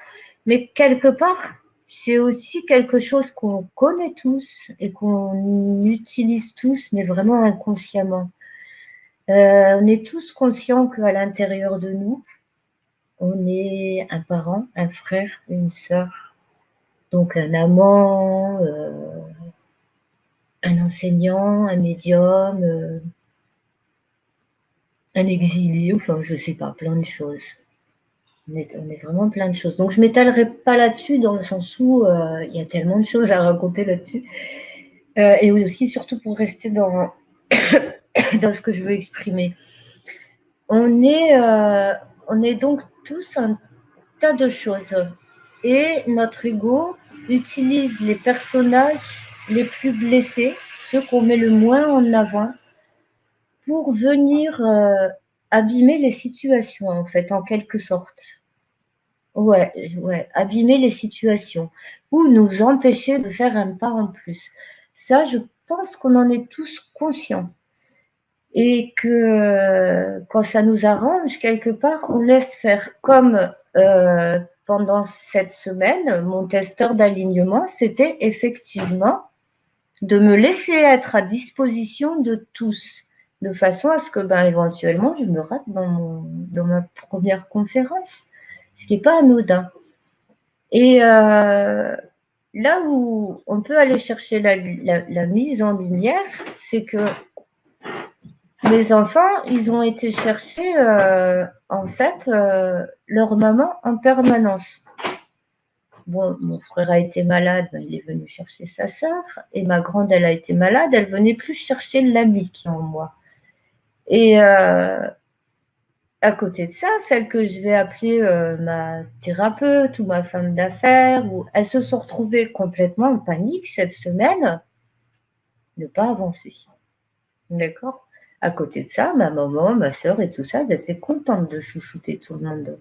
Mais quelque part, c'est aussi quelque chose qu'on connaît tous et qu'on utilise tous, mais vraiment inconsciemment. On est tous conscients qu'à l'intérieur de nous, on est un parent, un frère, une sœur, donc un amant, un enseignant, un médium, un exilé, enfin je sais pas, plein de choses. On est vraiment plein de choses. Donc je m'étalerai pas là-dessus dans le sens où il y a tellement de choses à raconter là-dessus. Et aussi, surtout pour rester dans, dans ce que je veux exprimer. On est donc tous un tas de choses. Et notre ego utilise les personnages les plus blessés, ceux qu'on met le moins en avant, pour venir abîmer les situations, en fait, en quelque sorte. Ouais, ouais, abîmer les situations ou nous empêcher de faire un pas en plus. Ça, je pense qu'on en est tous conscients. Et que quand ça nous arrange, quelque part, on laisse faire comme pendant cette semaine, mon testeur d'alignement, c'était effectivement de me laisser être à disposition de tous, de façon à ce que éventuellement je me rate dans ma première conférence, ce qui n'est pas anodin. Et là où on peut aller chercher la mise en lumière, c'est que les enfants, ils ont été chercher en fait leur maman en permanence. Bon, mon frère a été malade, il est venu chercher sa sœur, et ma grande, elle a été malade, elle venait plus chercher l'ami qui est en moi. Et à côté de ça, celle que je vais appeler ma thérapeute ou ma femme d'affaires, elles se sont retrouvées complètement en panique cette semaine de ne pas avancer. D'accord? À côté de ça, ma maman, ma sœur et tout ça, elles étaient contentes de chouchouter tout le monde.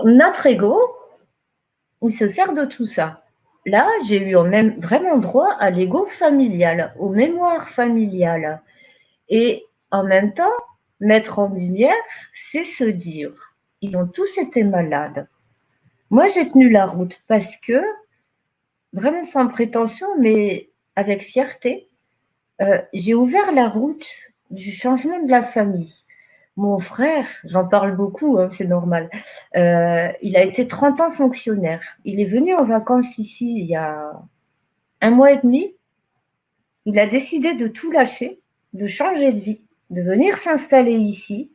Notre ego, il se sert de tout ça. Là, j'ai eu même vraiment droit à l'ego familial, aux mémoires familiales. Et en même temps, mettre en lumière, c'est se dire, ils ont tous été malades. Moi, j'ai tenu la route parce que, vraiment sans prétention, mais avec fierté, j'ai ouvert la route du changement de la famille. Mon frère, j'en parle beaucoup, hein, c'est normal, il a été 30 ans fonctionnaire. Il est venu en vacances ici il y a 1 mois et demi. Il a décidé de tout lâcher, de changer de vie, de venir s'installer ici.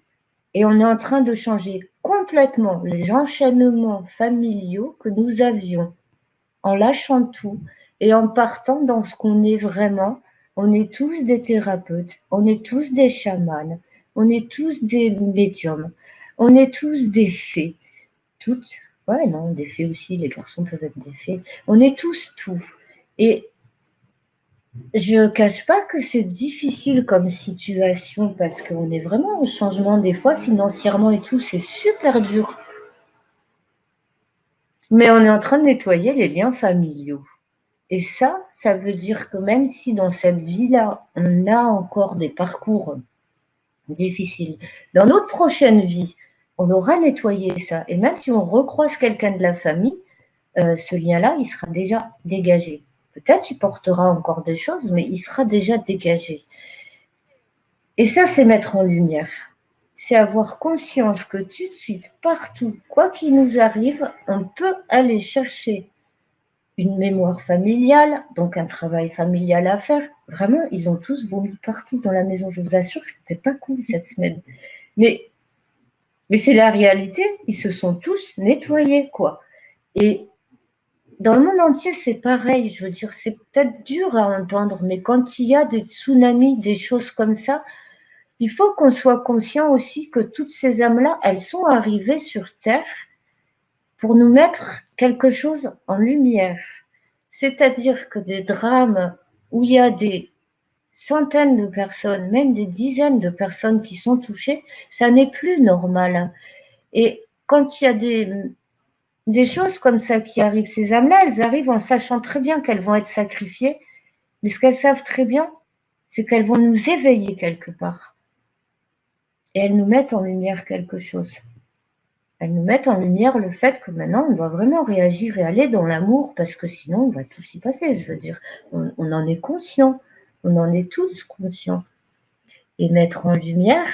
Et on est en train de changer complètement les enchaînements familiaux que nous avions en lâchant tout et en partant dans ce qu'on est vraiment. On est tous des thérapeutes, on est tous des chamans, on est tous des médiums, on est tous des fées. Toutes, ouais, non, des fées aussi, les garçons peuvent être des fées. On est tous tout. Et je ne cache pas que c'est difficile comme situation parce qu'on est vraiment au changement des fois financièrement et tout, c'est super dur. Mais on est en train de nettoyer les liens familiaux. Et ça veut dire que même si dans cette vie-là, on a encore des parcours difficiles, dans notre prochaine vie, on aura nettoyé ça. Et même si on recroise quelqu'un de la famille, ce lien-là, il sera déjà dégagé. Peut-être il portera encore des choses, mais il sera déjà dégagé. Et ça, c'est mettre en lumière. C'est avoir conscience que tout de suite, partout, quoi qu'il nous arrive, on peut aller chercher une mémoire familiale, donc un travail familial à faire. Vraiment, ils ont tous vomi partout dans la maison. Je vous assure que c'était pas cool cette semaine. Mais c'est la réalité. Ils se sont tous nettoyés, quoi. Et dans le monde entier, c'est pareil. Je veux dire, c'est peut-être dur à entendre, mais quand il y a des tsunamis, des choses comme ça, il faut qu'on soit conscient aussi que toutes ces âmes-là, elles sont arrivées sur Terre pour nous mettre quelque chose en lumière. C'est-à-dire que des drames où il y a des centaines de personnes, même des dizaines de personnes qui sont touchées, ça n'est plus normal. Et quand il y a des choses comme ça qui arrivent, ces âmes-là, elles arrivent en sachant très bien qu'elles vont être sacrifiées, mais ce qu'elles savent très bien, c'est qu'elles vont nous éveiller quelque part. Et elles nous mettent en lumière quelque chose. Elles nous mettent en lumière le fait que maintenant, on doit vraiment réagir et aller dans l'amour, parce que sinon, on va tout s'y passer. Je veux dire, on en est conscient. On en est tous conscients. Et mettre en lumière,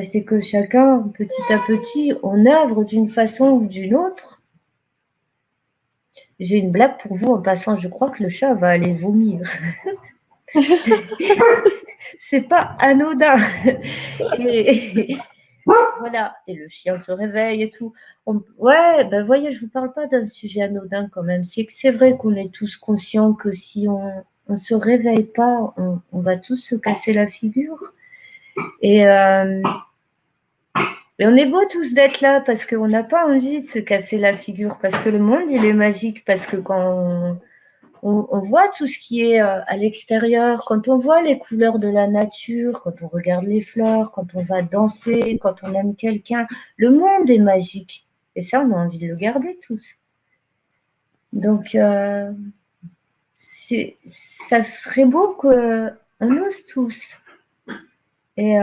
c'est que chacun, petit à petit, on œuvre d'une façon ou d'une autre. J'ai une blague pour vous en passant. Je crois que le chat va aller vomir. C'est pas anodin. Voilà, et le chien se réveille et tout. Ouais, ben voyez, je vous parle pas d'un sujet anodin quand même. C'est que c'est vrai qu'on est tous conscients que si on se réveille pas, on va tous se casser la figure. Et, et on est beau tous d'être là parce qu'on n'a pas envie de se casser la figure, parce que le monde, il est magique, parce que quand on voit tout ce qui est à l'extérieur, quand on voit les couleurs de la nature, quand on regarde les fleurs, quand on va danser, quand on aime quelqu'un, le monde est magique. Et ça, on a envie de le garder tous. Donc, ça serait beau qu'on ose tous. Et,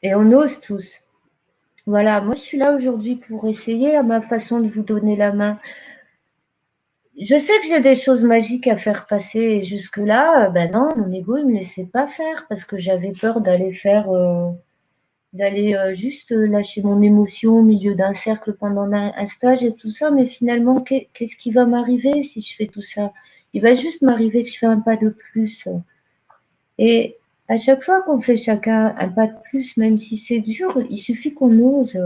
et on ose tous. Voilà, moi je suis là aujourd'hui pour essayer à ma façon de vous donner la main. Je sais que j'ai des choses magiques à faire passer et jusque-là, ben non, mon ego il me laissait pas faire parce que j'avais peur d'aller juste lâcher mon émotion au milieu d'un cercle pendant un stage et tout ça. Mais finalement, qu'est-ce qui va m'arriver si je fais tout ça? Il va juste m'arriver que je fais un pas de plus. Et à chaque fois qu'on fait chacun un pas de plus, même si c'est dur, il suffit qu'on ose.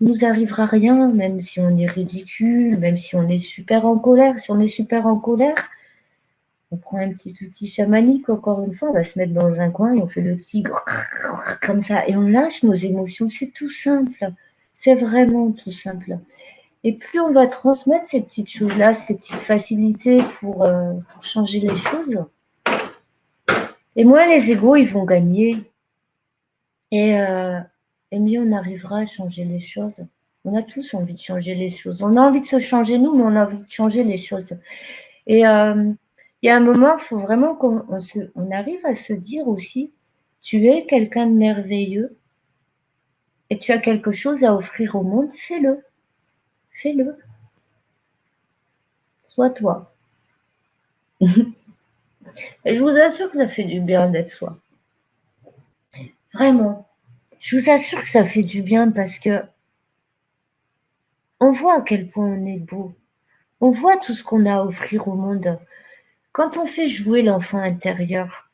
Il nous arrivera rien, même si on est ridicule, même si on est super en colère. Si on est super en colère, on prend un petit outil chamanique, encore une fois, on va se mettre dans un coin et on fait le petit comme ça. Et on lâche nos émotions. C'est tout simple. C'est vraiment tout simple. Et plus on va transmettre ces petites choses-là, ces petites facilités pour changer les choses, et moins les égos, ils vont gagner. Et, euh, et mieux on arrivera à changer les choses. On a tous envie de changer les choses. On a envie de se changer nous, mais on a envie de changer les choses. Et il y a un moment, il faut vraiment qu'on arrive à se dire aussi, tu es quelqu'un de merveilleux et tu as quelque chose à offrir au monde, fais-le. Fais-le. Sois toi. Et je vous assure que ça fait du bien d'être soi. Vraiment. Je vous assure que ça fait du bien parce que on voit à quel point on est beau. On voit tout ce qu'on a à offrir au monde. Quand on fait jouer l'enfant intérieur,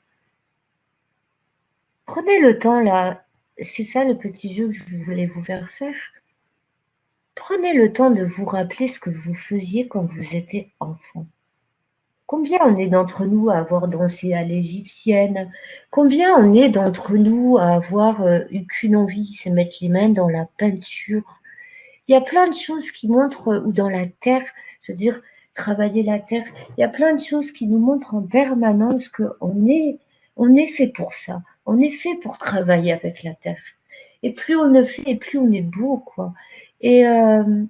prenez le temps là, c'est ça le petit jeu que je voulais vous faire faire. Prenez le temps de vous rappeler ce que vous faisiez quand vous étiez enfant. Combien on est d'entre nous à avoir dansé à l'égyptienne? Combien on est d'entre nous à avoir eu qu'une envie, se mettre les mains dans la peinture? Il y a plein de choses qui montrent, ou dans la terre, je veux dire, travailler la terre. Il y a plein de choses qui nous montrent en permanence on est fait pour ça. On est fait pour travailler avec la terre. Et plus on le fait, et plus on est beau, quoi. Et, euh,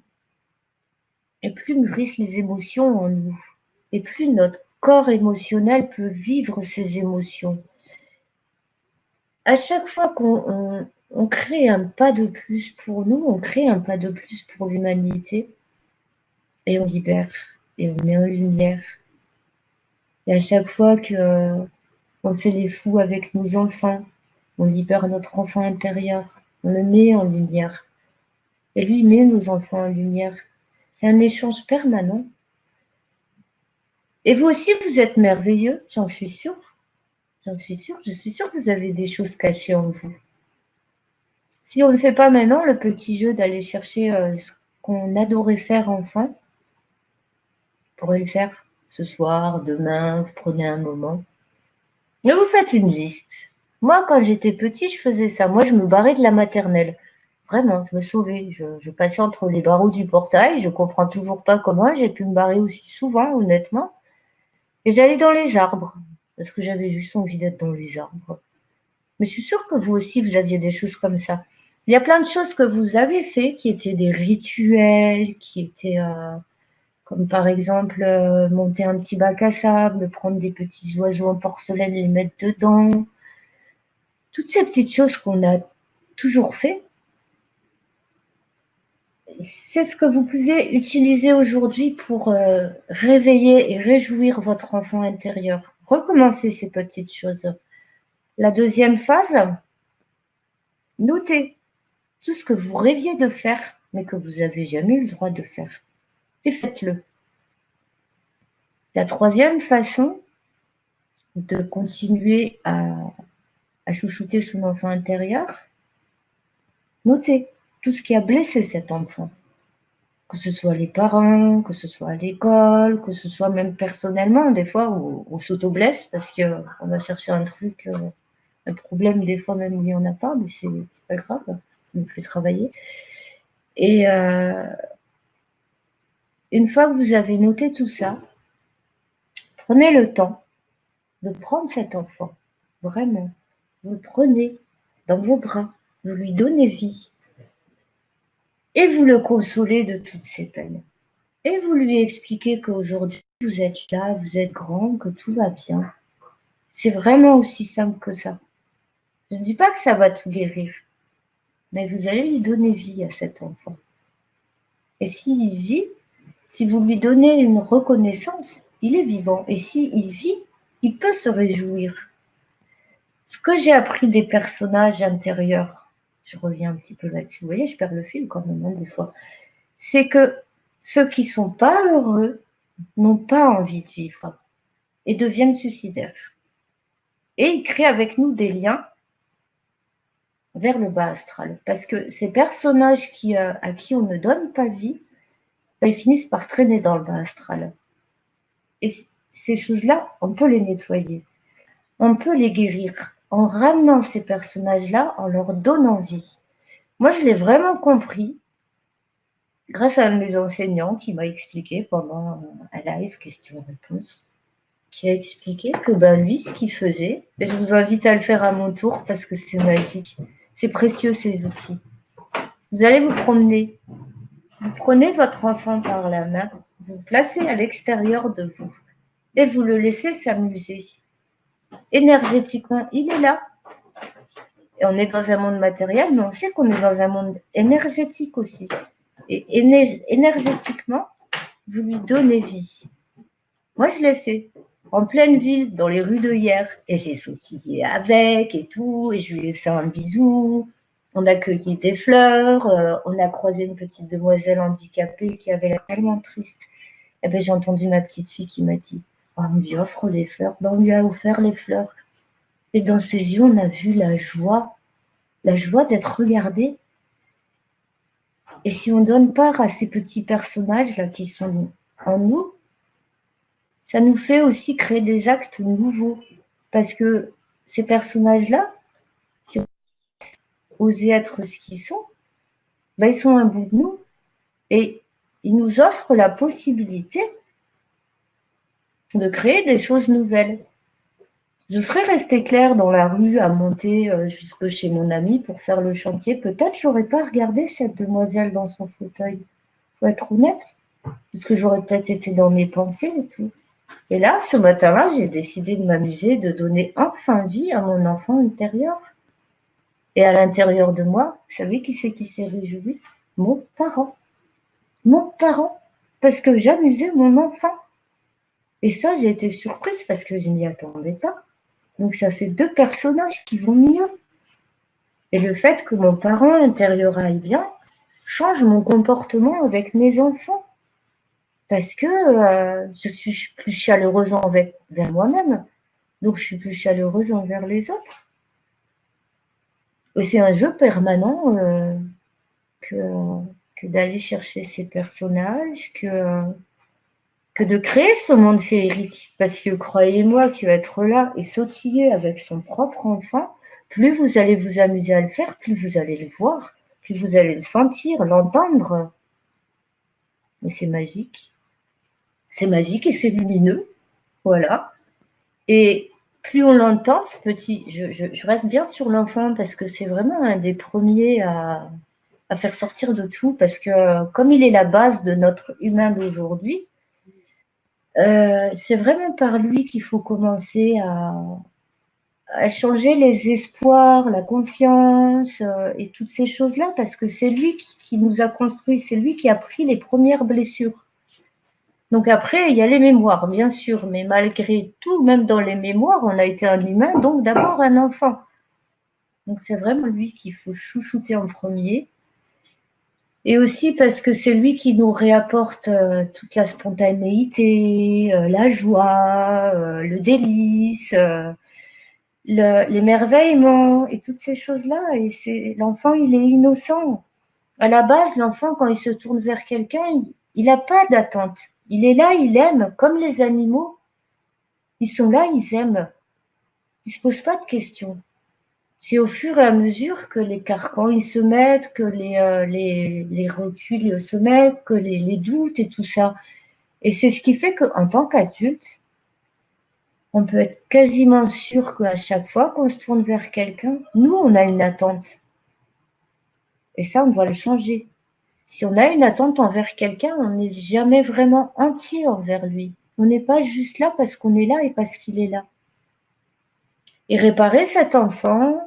et plus mûrissent les émotions en nous. Et plus notre corps émotionnel peut vivre ses émotions. À chaque fois qu'on crée un pas de plus pour nous, on crée un pas de plus pour l'humanité. Et on libère, et on met en lumière. Et à chaque fois qu'on fait les fous avec nos enfants, on libère notre enfant intérieur, on le met en lumière. Et lui met nos enfants en lumière. C'est un échange permanent. Et vous aussi, vous êtes merveilleux, j'en suis sûre. J'en suis sûre. Je suis sûre que vous avez des choses cachées en vous. Si on ne le fait pas maintenant, le petit jeu d'aller chercher ce qu'on adorait faire enfant, vous pourrez le faire ce soir, demain, vous prenez un moment. Et vous faites une liste. Moi, quand j'étais petit, je faisais ça. Moi, je me barrais de la maternelle. Vraiment, je me sauvais. Je passais entre les barreaux du portail. Je comprends toujours pas comment j'ai pu me barrer aussi souvent, honnêtement. Et j'allais dans les arbres. Parce que j'avais juste envie d'être dans les arbres. Mais je suis sûre que vous aussi, vous aviez des choses comme ça. Il y a plein de choses que vous avez fait qui étaient des rituels, qui étaient comme par exemple monter un petit bac à sable, prendre des petits oiseaux en porcelaine et les mettre dedans. Toutes ces petites choses qu'on a toujours fait, c'est ce que vous pouvez utiliser aujourd'hui pour réveiller et réjouir votre enfant intérieur. Recommencez ces petites choses. La deuxième phase, notez tout ce que vous rêviez de faire, mais que vous n'avez jamais eu le droit de faire. Et faites-le. La troisième façon de continuer à à chouchouter son enfant intérieur, notez tout ce qui a blessé cet enfant. Que ce soit les parents, que ce soit à l'école, que ce soit même personnellement, des fois on s'auto-blesse parce qu'on va chercher un truc, un problème, des fois même il n'y en a pas, mais c'est pas grave, ça nous fait travailler. Et une fois que vous avez noté tout ça, prenez le temps de prendre cet enfant, vraiment, vous le prenez dans vos bras, vous lui donnez vie, et vous le consolez de toutes ses peines. Et vous lui expliquez qu'aujourd'hui, vous êtes là, vous êtes grand, que tout va bien. C'est vraiment aussi simple que ça. Je ne dis pas que ça va tout guérir, mais vous allez lui donner vie à cet enfant. Et s'il vit, si vous lui donnez une reconnaissance, il est vivant. Et s'il vit, il peut se réjouir. Ce que j'ai appris des personnages intérieurs, je reviens un petit peu là-dessus, vous voyez, je perds le fil quand même, des fois, c'est que ceux qui ne sont pas heureux n'ont pas envie de vivre et deviennent suicidaires. Et ils créent avec nous des liens vers le bas astral. Parce que ces personnages à qui on ne donne pas vie, ils finissent par traîner dans le bas astral. Et ces choses-là, on peut les nettoyer. On peut les guérir en ramenant ces personnages-là, en leur donnant vie. Moi, je l'ai vraiment compris grâce à un de mes enseignants qui m'a expliqué pendant un live question-réponse, qui a expliqué que lui, ce qu'il faisait, et je vous invite à le faire à mon tour parce que c'est magique, c'est précieux ces outils. Vous allez vous promener, vous prenez votre enfant par la main, vous le placez à l'extérieur de vous et vous le laissez s'amuser. Énergétiquement, il est là. Et on est dans un monde matériel, mais on sait qu'on est dans un monde énergétique aussi. Et énergétiquement, vous lui donnez vie. Moi, je l'ai fait en pleine ville, dans les rues de hier, et j'ai sautillé avec et tout, et je lui ai fait un bisou. On a cueilli des fleurs, on a croisé une petite demoiselle handicapée qui avait l'air tellement triste. Et ben, j'ai entendu ma petite fille qui m'a dit « on lui offre les fleurs ». Ben, on lui a offert les fleurs. Et dans ses yeux, on a vu la joie d'être regardé. Et si on donne part à ces petits personnages-là qui sont en nous, ça nous fait aussi créer des actes nouveaux. Parce que ces personnages-là, si on ose être ce qu'ils sont, ils sont un bout de nous. Et ils nous offrent la possibilité de créer des choses nouvelles. Je serais restée claire dans la rue à monter jusque chez mon ami pour faire le chantier. Peut-être j'aurais pas regardé cette demoiselle dans son fauteuil. Faut être honnête, parce que j'aurais peut-être été dans mes pensées et tout. Et là, ce matin-là, j'ai décidé de m'amuser, de donner enfin vie à mon enfant intérieur. Et à l'intérieur de moi, vous savez qui c'est qui s'est réjoui? Mon parent. Mon parent. Parce que j'amusais mon enfant. Et ça, j'ai été surprise parce que je ne m'y attendais pas. Donc, ça fait deux personnages qui vont mieux. Et le fait que mon parent intérieur aille bien change mon comportement avec mes enfants. Parce que je suis plus chaleureuse envers moi-même. Donc, je suis plus chaleureuse envers les autres. Et c'est un jeu permanent que d'aller chercher ces personnages, que de créer ce monde féerique. Parce que croyez-moi qu'être là et sautiller avec son propre enfant, plus vous allez vous amuser à le faire, plus vous allez le voir, plus vous allez le sentir, l'entendre. Mais c'est magique. C'est magique et c'est lumineux. Voilà. Et plus on l'entend, ce petit, je reste bien sur l'enfant parce que c'est vraiment un des premiers à faire sortir de tout parce que comme il est la base de notre humain d'aujourd'hui, c'est vraiment par lui qu'il faut commencer à changer les espoirs, la confiance et toutes ces choses-là parce que c'est lui qui nous a construits, c'est lui qui a pris les premières blessures. Donc après, il y a les mémoires, bien sûr, mais malgré tout, même dans les mémoires, on a été un humain, donc d'abord un enfant. Donc c'est vraiment lui qu'il faut chouchouter en premier. Et aussi parce que c'est lui qui nous réapporte toute la spontanéité, la joie, le délice. l'émerveillement et toutes ces choses-là. Et l'enfant, il est innocent. À la base, l'enfant, quand il se tourne vers quelqu'un, il n'a pas d'attente. Il est là, il aime, comme les animaux. Ils sont là, ils aiment. Ils se posent pas de questions. C'est au fur et à mesure que les carcans ils se mettent, que les reculs se mettent, que les doutes et tout ça. Et c'est ce qui fait qu'en tant qu'adulte, on peut être quasiment sûr qu'à chaque fois qu'on se tourne vers quelqu'un, nous, on a une attente. Et ça, on doit le changer. Si on a une attente envers quelqu'un, on n'est jamais vraiment entier envers lui. On n'est pas juste là parce qu'on est là et parce qu'il est là. Et réparer cet enfant,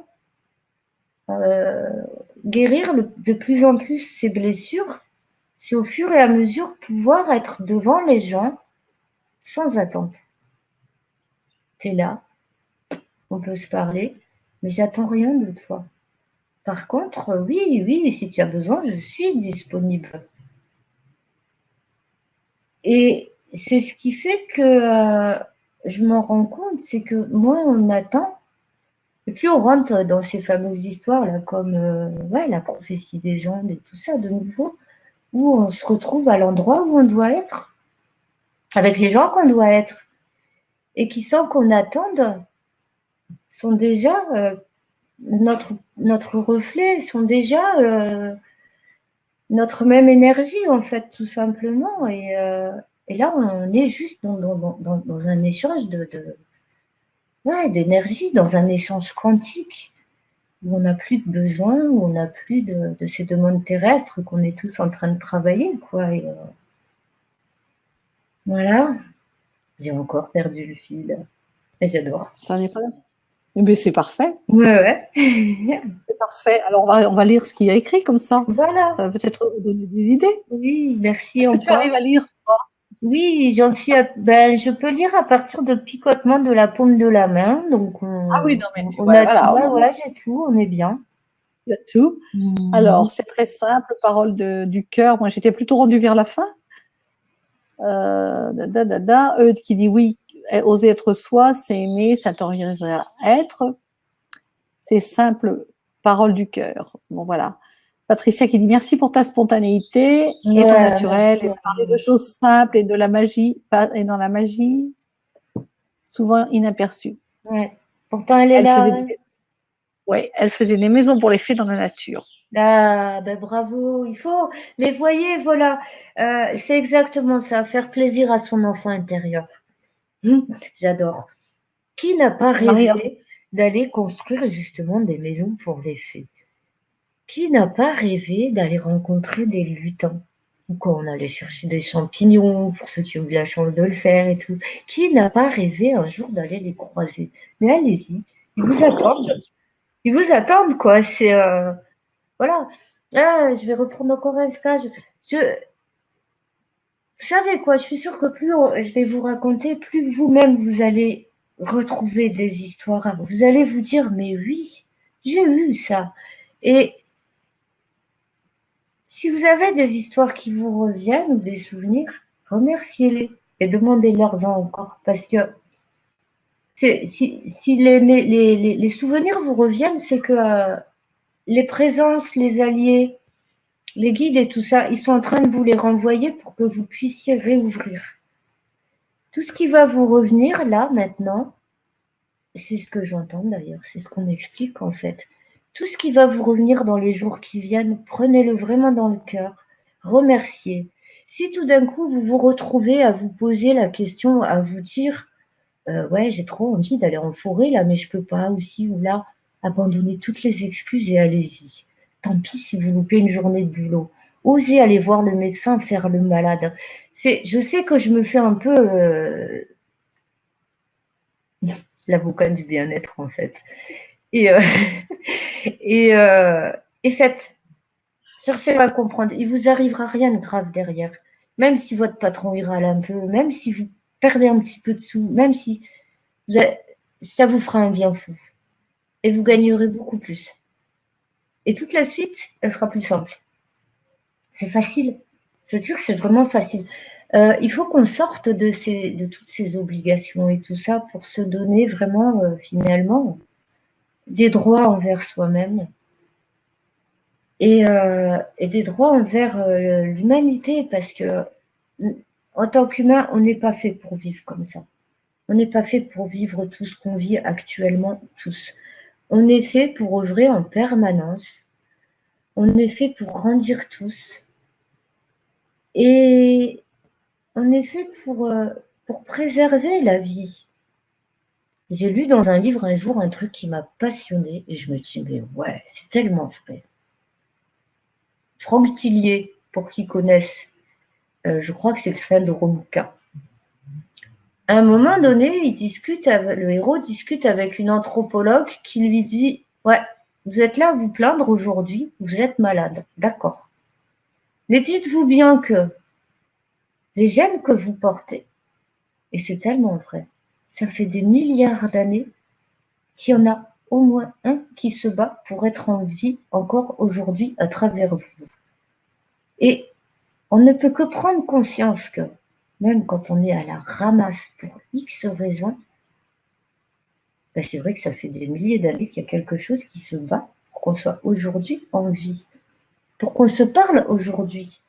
guérir de plus en plus ses blessures, c'est au fur et à mesure pouvoir être devant les gens sans attente. T'es là, on peut se parler, mais j'attends rien de toi. Par contre, oui, si tu as besoin, je suis disponible. Et c'est ce qui fait que je m'en rends compte, c'est que moins on attend, et plus on rentre dans ces fameuses histoires là, comme la prophétie des Andes et tout ça, de nouveau, où on se retrouve à l'endroit où on doit être, avec les gens qu'on doit être, et qui sans qu'on attende, sont déjà notre reflet, sont déjà notre même énergie, en fait, tout simplement. Et là, on est juste dans un échange d'énergie, dans un échange quantique, où on n'a plus de besoin, où on n'a plus de ces demandes terrestres, qu'on est tous en train de travailler, quoi. Et, voilà, j'ai encore perdu le fil. Et j'adore. Ça n'est pas là. Mais c'est parfait. Ouais. C'est parfait. Alors, on va lire ce qu'il y a écrit comme ça. Voilà. Ça va peut-être vous donner des idées. Oui, merci Est-ce que tu encore. arrives à lire? Oui, je peux lire à partir de picotement de la paume de la main. Donc, Ah oui, non, mais on a tout. voilà, Voilà, j'ai tout. On est bien. il y a tout. Alors, c'est très simple, parole du cœur. Moi, j'étais plutôt rendue vers la fin. Eudes qui dit oui, oser être soi, c'est aimer, s'autoriser à être. C'est simple, parole du cœur. Bon, voilà. Patricia qui dit merci pour ta spontanéité et ton naturel, et de parler de choses simples et de la magie, et dans la magie, souvent inaperçue. Ouais. Pourtant, elle est là. Elle faisait des maisons pour les fées dans la nature. Ah, ben bravo, il faut. Mais voyez, voilà, c'est exactement ça, faire plaisir à son enfant intérieur. J'adore. Qui n'a pas rêvé d'aller construire justement des maisons pour les fées? Qui n'a pas rêvé d'aller rencontrer des lutins? Ou quand on allait chercher des champignons, pour ceux qui ont eu la chance de le faire et tout. Qui n'a pas rêvé un jour d'aller les croiser? Mais allez-y, ils vous attendent. Ils vous attendent, quoi. C'est voilà. Ah, je vais reprendre encore un stage. Vous savez quoi, je suis sûre que plus je vais vous raconter, plus vous-même vous allez retrouver des histoires. Vous allez vous dire, mais oui, j'ai eu ça. Et si vous avez des histoires qui vous reviennent ou des souvenirs, remerciez-les et demandez-leur encore. Parce que si les souvenirs vous reviennent, c'est que les présences, les alliés, les guides et tout ça, ils sont en train de vous les renvoyer pour que vous puissiez réouvrir. Tout ce qui va vous revenir là, maintenant, c'est ce que j'entends d'ailleurs, c'est ce qu'on explique en fait. Tout ce qui va vous revenir dans les jours qui viennent, prenez-le vraiment dans le cœur, remerciez. Si tout d'un coup vous vous retrouvez à vous poser la question, à vous dire ouais, j'ai trop envie d'aller en forêt là, mais je peux pas, ou ci ou là, abandonnez toutes les excuses et allez-y. Tant pis si vous loupez une journée de boulot. Osez aller voir le médecin, faire le malade. Je sais que je me fais un peu l'avocat du bien-être en fait. Et, et, euh, et faites. Cherchez à comprendre. Il vous arrivera rien de grave derrière. Même si votre patron y râle un peu, même si vous perdez un petit peu de sous, même si ça vous fera un bien fou. Et vous gagnerez beaucoup plus. Et toute la suite, elle sera plus simple. C'est facile. Je te jure que c'est vraiment facile. Il faut qu'on sorte de toutes ces obligations et tout ça pour se donner vraiment, finalement, des droits envers soi-même et des droits envers l'humanité, parce que en tant qu'humain, on n'est pas fait pour vivre comme ça. On n'est pas fait pour vivre tout ce qu'on vit actuellement, tous. On est fait pour œuvrer en permanence. On est fait pour grandir tous. Et on est fait pour préserver la vie. J'ai lu dans un livre un jour un truc qui m'a passionnée et je me dis, mais ouais, c'est tellement vrai. Franck Tillier, pour qui connaissent, je crois que c'est le syndrome K. À un moment donné, le héros discute avec une anthropologue qui lui dit, ouais, vous êtes là à vous plaindre aujourd'hui, vous êtes malade, d'accord. Mais dites-vous bien que les gènes que vous portez, et c'est tellement vrai, ça fait des milliards d'années qu'il y en a au moins un qui se bat pour être en vie encore aujourd'hui à travers vous. Et on ne peut que prendre conscience que, même quand on est à la ramasse pour X raisons, ben c'est vrai que ça fait des milliers d'années qu'il y a quelque chose qui se bat pour qu'on soit aujourd'hui en vie, pour qu'on se parle aujourd'hui.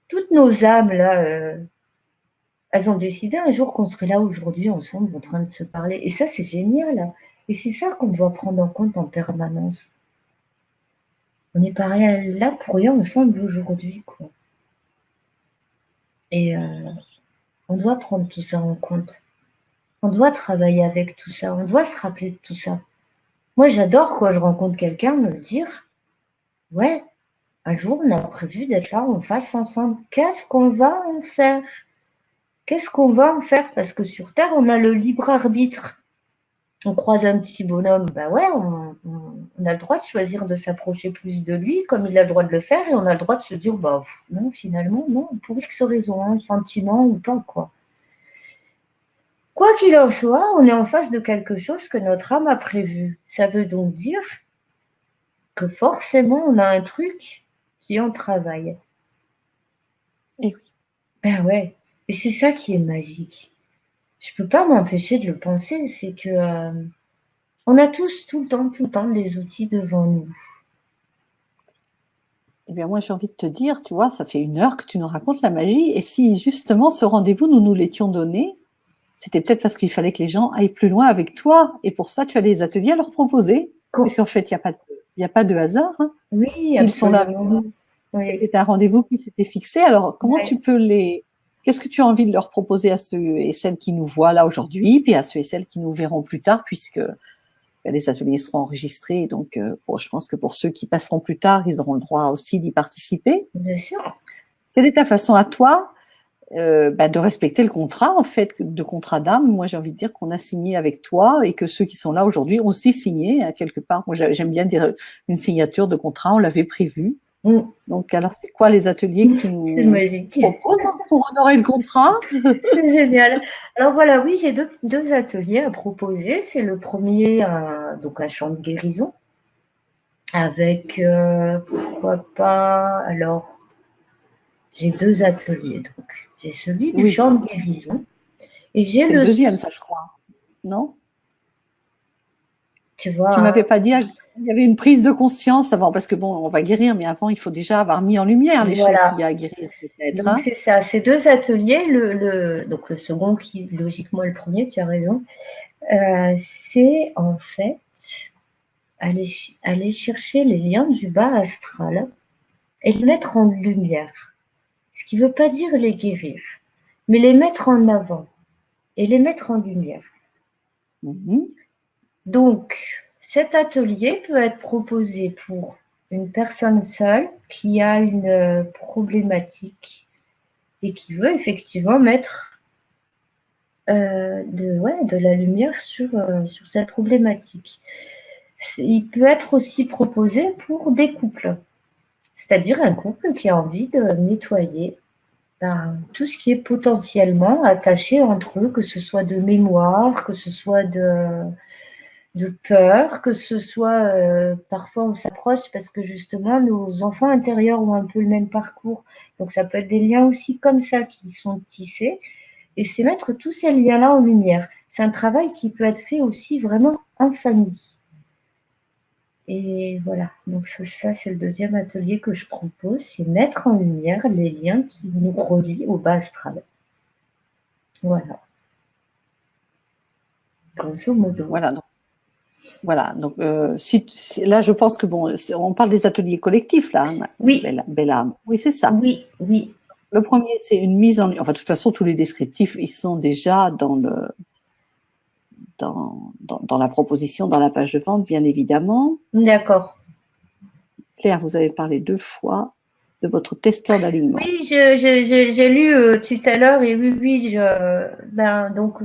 Toutes nos âmes, là, elles ont décidé un jour qu'on serait là aujourd'hui ensemble en train de se parler. Et ça, c'est génial. Et c'est ça qu'on doit prendre en compte en permanence. On n'est pas là pour rien ensemble aujourd'hui, quoi. Et on doit prendre tout ça en compte. On doit travailler avec tout ça. On doit se rappeler de tout ça. Moi, j'adore quand je rencontre quelqu'un me dire, ouais, un jour, on a prévu d'être là en face ensemble. Qu'est-ce qu'on va en faire? Qu'est-ce qu'on va en faire? Parce que sur Terre, on a le libre arbitre. On croise un petit bonhomme, ben ouais, on a le droit de choisir de s'approcher plus de lui, comme il a le droit de le faire, et on a le droit de se dire, bah non, finalement, non, pour X raison, un sentiment ou pas, quoi. Quoi qu'il en soit, on est en face de quelque chose que notre âme a prévu. Ça veut donc dire que forcément, on a un truc qui est en travail. Et oui. Ben ouais, et c'est ça qui est magique. Je peux pas m'empêcher de le penser, c'est que on a tous tout le temps les outils devant nous. Eh bien, moi, j'ai envie de te dire, tu vois, ça fait 1 heure que tu nous racontes la magie. Et si justement ce rendez-vous, nous l'étions donné, c'était peut-être parce qu'il fallait que les gens aillent plus loin avec toi. Et pour ça, tu as des ateliers à leur proposer. Puisqu'en fait, il n'y a pas de hasard. Hein. Oui, s'ils sont là avec nous, oui. c'était un rendez-vous qui s'était fixé. Alors, comment tu peux qu'est-ce que tu as envie de leur proposer à ceux et celles qui nous voient là aujourd'hui, puis à ceux et celles qui nous verront plus tard, puisque les ateliers seront enregistrés. Donc, je pense que pour ceux qui passeront plus tard, ils auront le droit aussi d'y participer. Bien sûr. Quelle est ta façon à toi de respecter le contrat, en fait, de contrat d'âme? Moi, j'ai envie de dire qu'on a signé avec toi et que ceux qui sont là aujourd'hui ont aussi signé, hein, quelque part. Moi, j'aime bien dire une signature de contrat, on l'avait prévu. Donc, alors, c'est quoi les ateliers que tu nous proposes pour honorer le contrat? C'est génial. Alors voilà, oui, j'ai deux ateliers à proposer. C'est le premier, donc un chant de guérison, avec, pourquoi pas, alors, j'ai 2 ateliers. Donc, j'ai celui du chant de guérison. Et j'ai le deuxième, ça, je crois. Non? Tu vois. Tu m'avais pas dit, il y avait une prise de conscience avant, parce que bon, on va guérir, mais avant, il faut déjà avoir mis en lumière les choses qu'il y a à guérir, peut-être. Donc, c'est ça, ces 2 ateliers, donc le second qui, logiquement, est le premier, tu as raison, c'est en fait aller chercher les liens du bas astral et les mettre en lumière. Ce qui ne veut pas dire les guérir, mais les mettre en avant et les mettre en lumière. Donc, cet atelier peut être proposé pour une personne seule qui a une problématique et qui veut effectivement mettre de la lumière sur cette problématique. Il peut être aussi proposé pour des couples, c'est-à-dire un couple qui a envie de nettoyer tout ce qui est potentiellement attaché entre eux, que ce soit de mémoire, que ce soit de peur, que ce soit parfois on s'approche parce que justement nos enfants intérieurs ont un peu le même parcours. Donc ça peut être des liens aussi comme ça qui sont tissés. Et c'est mettre tous ces liens-là en lumière. C'est un travail qui peut être fait aussi vraiment en famille. Et voilà, donc ça c'est le deuxième atelier que je propose, c'est mettre en lumière les liens qui nous relient au bas astral. Voilà, grosso modo. Voilà, donc là je pense que bon, on parle des ateliers collectifs là, hein, Oui, belle âme. Oui, c'est ça. oui, oui. Le premier, c'est une mise en, enfin de toute façon tous les descriptifs, ils sont déjà dans la proposition, dans la page de vente, bien évidemment. D'accord. Claire, vous avez parlé 2 fois de votre testeur d'alignement. Oui, j'ai lu tout à l'heure et oui, donc,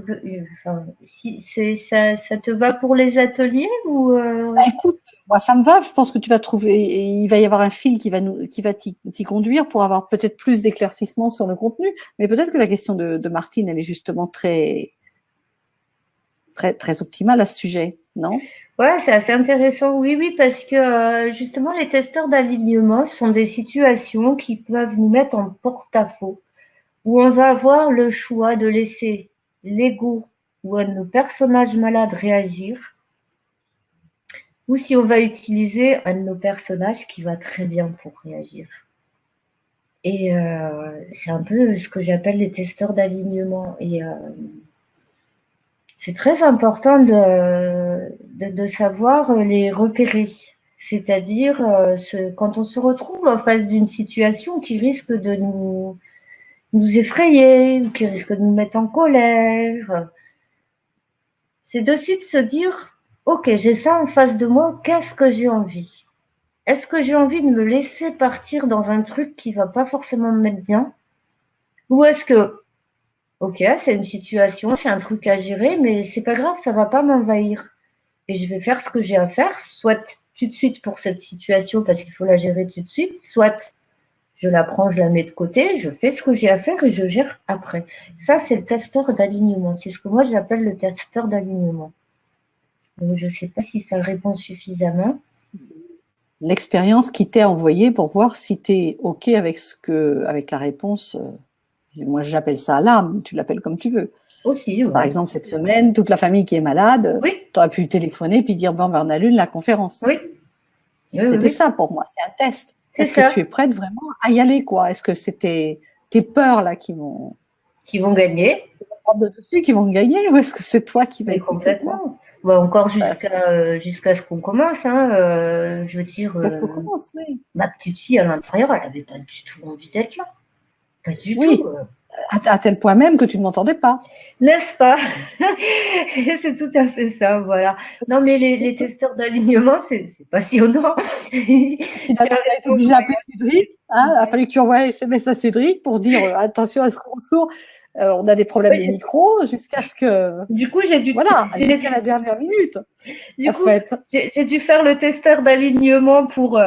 enfin, si ça te va pour les ateliers ou Écoute, moi ça me va. Je pense que tu vas trouver, il va y avoir un fil qui va t'y conduire pour avoir peut-être plus d'éclaircissement sur le contenu. Mais peut-être que la question de Martine, elle est justement très, très, très optimale à ce sujet, non? Ouais, c'est assez intéressant. Oui, oui, parce que justement, les testeurs d'alignement sont des situations qui peuvent nous mettre en porte-à-faux, où on va avoir le choix de laisser l'ego ou un de nos personnages malades réagir, ou si on va utiliser un de nos personnages qui va très bien pour réagir. Et c'est un peu ce que j'appelle les testeurs d'alignement. Et c'est très important de savoir les repérer. C'est-à-dire, quand on se retrouve en face d'une situation qui risque de nous effrayer ou qui risque de nous mettre en colère, c'est de suite se dire, OK, j'ai ça en face de moi, qu'est-ce que j'ai envie? Est-ce que j'ai envie de me laisser partir dans un truc qui va pas forcément me mettre bien? Ou est-ce que, OK, c'est une situation, c'est un truc à gérer, mais c'est pas grave, ça va pas m'envahir. Et je vais faire ce que j'ai à faire, soit tout de suite pour cette situation parce qu'il faut la gérer tout de suite, soit je la prends, je la mets de côté, je fais ce que j'ai à faire et je gère après. Ça, c'est le testeur d'alignement. C'est ce que moi j'appelle le testeur d'alignement. Donc, je ne sais pas si ça répond suffisamment. L'expérience qui t'est envoyée pour voir si tu es OK avec avec la réponse. Moi, j'appelle ça l'âme, tu l'appelles comme tu veux. Aussi, Par ouais. exemple, cette semaine, toute la famille qui est malade, Oui, tu aurais pu téléphoner puis dire, bon, ben, on annule la conférence. oui, oui, oui, C'était oui. ça pour moi, c'est un test. C'est Est-ce que tu es ça. prête vraiment à y aller, quoi? Est-ce que c'était tes peurs là qui vont Qui vont gagner. prendre le dessus, qui vont gagner, ou est-ce que c'est toi qui vas Mais écouter, quoi? complètement. Bah, encore Bah, jusqu'à ce qu'on commence. Hein, je veux dire, qu'est-ce qu'on commence, oui. ma petite fille à l'intérieur, elle n'avait pas du tout envie d'être là. Pas du tout. Oui, à tel point même que tu ne m'entendais pas. N'est-ce pas? C'est tout à fait ça, voilà. Non, mais les testeurs d'alignement, c'est passionnant. Finalement, tu as été obligé d'appeler Cédric. Hein, il a fallu que tu envoies un SMS à Cédric pour dire attention à ce qu'on secours. On a des problèmes de Oui, micro jusqu'à ce que. du coup, j'ai dû, Voilà, jusqu'à la dernière minute, du en coup, fait. j'ai dû faire le testeur d'alignement pour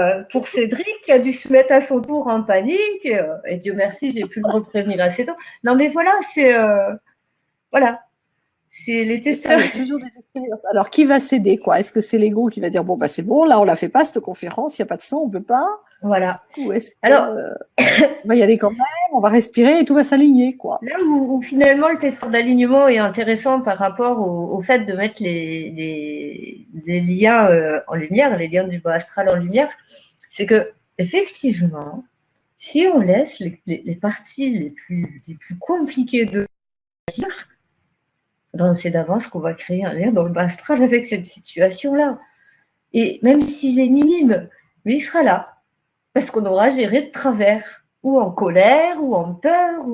Cédric, qui a dû se mettre à son tour en panique. Et Dieu merci, j'ai pu le prévenir assez tôt. Non, mais voilà, voilà, c'est les C'est ça, testeurs. il y a toujours des expériences. Alors, qui va céder, quoi? Est-ce que c'est l'ego qui va dire, bon, bah, c'est bon, là, on la fait pas, cette conférence, il n'y a pas de son, on peut pas? Voilà. Ou est-ce que, Alors, on va y aller quand même, on va respirer et tout va s'aligner, quoi? là où finalement le testeur d'alignement est intéressant par rapport au fait de mettre les liens en lumière, les liens du bas astral en lumière, c'est que effectivement, si on laisse les parties les plus compliquées de dire, ben on sait d'avance qu'on va créer un lien dans le bas astral avec cette situation-là. Et même s'il est minime, mais il sera là. Parce qu'on aura géré de travers, ou en colère, ou en peur,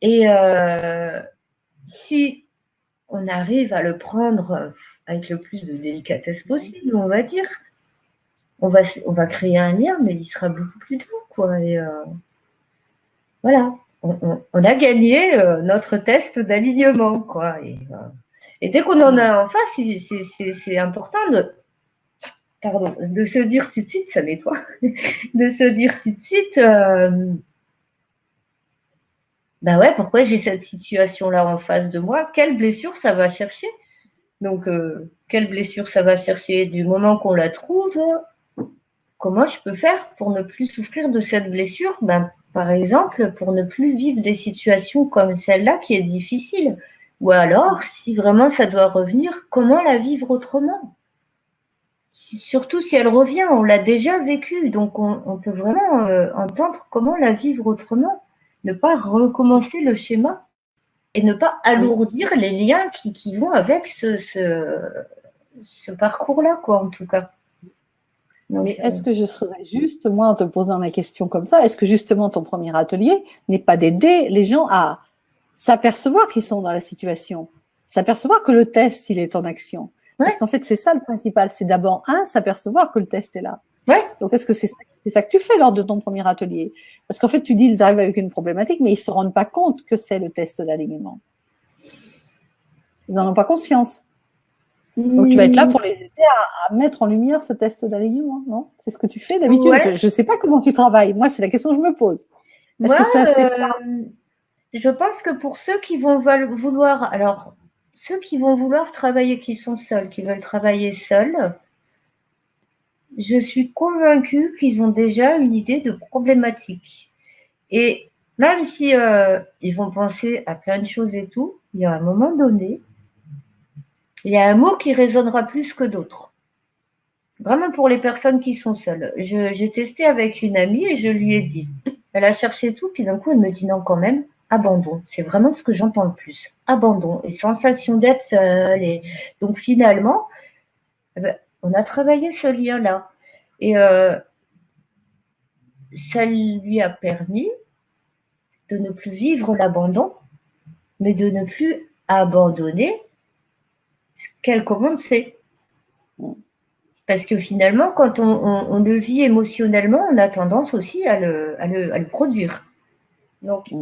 et si on arrive à le prendre avec le plus de délicatesse possible, on va dire, on va créer un lien, mais il sera beaucoup plus doux, quoi. Et voilà, on a gagné notre test d'alignement, quoi. Et dès qu'on en a en face, c'est important de se dire tout de suite, ça nettoie, de se dire tout de suite, bah ouais, pourquoi j'ai cette situation-là en face de moi? Quelle blessure ça va chercher? Donc, quelle blessure ça va chercher? Du moment qu'on la trouve, comment je peux faire pour ne plus souffrir de cette blessure? Ben, par exemple, pour ne plus vivre des situations comme celle-là qui est difficile. Ou alors, si vraiment ça doit revenir, comment la vivre autrement? Surtout si elle revient, on l'a déjà vécue, donc on peut vraiment entendre comment la vivre autrement. Ne pas recommencer le schéma et ne pas Oui. alourdir les liens qui vont avec ce parcours-là, quoi, en tout cas. Donc, Mais est-ce que je serais juste, moi, en te posant la question comme ça, est-ce que justement ton premier atelier n'est pas d'aider les gens à s'apercevoir qu'ils sont dans la situation, s'apercevoir que le test, il est en action? Parce ouais, qu'en fait, c'est ça le principal, c'est d'abord, s'apercevoir que le test est là. ouais, Donc, est-ce que c'est ça que tu fais lors de ton premier atelier? Parce qu'en fait, tu dis, ils arrivent avec une problématique, mais ils se rendent pas compte que c'est le test d'alignement. Ils n'en ont pas conscience. Donc, tu vas être là pour les aider à mettre en lumière ce test d'alignement, non? C'est ce que tu fais d'habitude. ouais. Je ne sais pas comment tu travailles. Moi, c'est la question que je me pose. Est-ce Moi, que c'est ça? je pense que pour ceux qui vont vouloir, alors, ceux qui vont vouloir travailler, qui sont seuls, qui veulent travailler seuls, je suis convaincue qu'ils ont déjà une idée de problématique. Et même si ils vont penser à plein de choses et tout, il y a un moment donné, il y a un mot qui résonnera plus que d'autres. Vraiment pour les personnes qui sont seules. J'ai testé avec une amie et je lui ai dit. Elle a cherché tout, puis d'un coup, elle me dit non quand même, abandon. C'est vraiment ce que j'entends le plus. Abandon et sensation d'être seule. Et donc finalement, eh ben, on a travaillé ce lien-là. Et ça lui a permis de ne plus vivre l'abandon, mais de ne plus abandonner ce qu'elle commençait. Parce que finalement, quand on le vit émotionnellement, on a tendance aussi à le produire. Donc,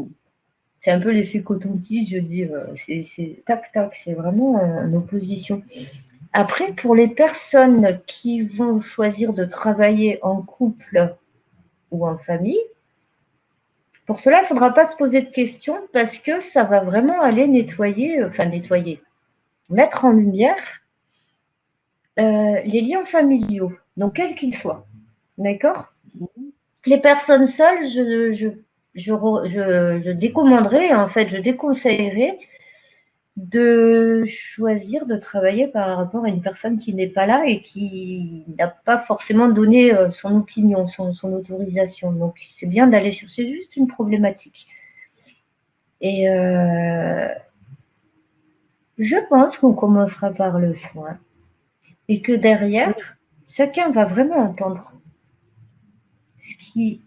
c'est un peu l'effet coton-tige, je dis, c'est tac-tac, c'est vraiment en opposition. Après, pour les personnes qui vont choisir de travailler en couple ou en famille, pour cela, il ne faudra pas se poser de questions parce que ça va vraiment aller nettoyer, mettre en lumière les liens familiaux, donc quels qu'ils soient. D'accord? Les personnes seules, je décommanderais, en fait, je déconseillerais de choisir de travailler par rapport à une personne qui n'est pas là et qui n'a pas forcément donné son opinion, son autorisation. Donc, c'est bien d'aller chercher juste une problématique. Et je pense qu'on commencera par le soin et que derrière, chacun va vraiment entendre ce qui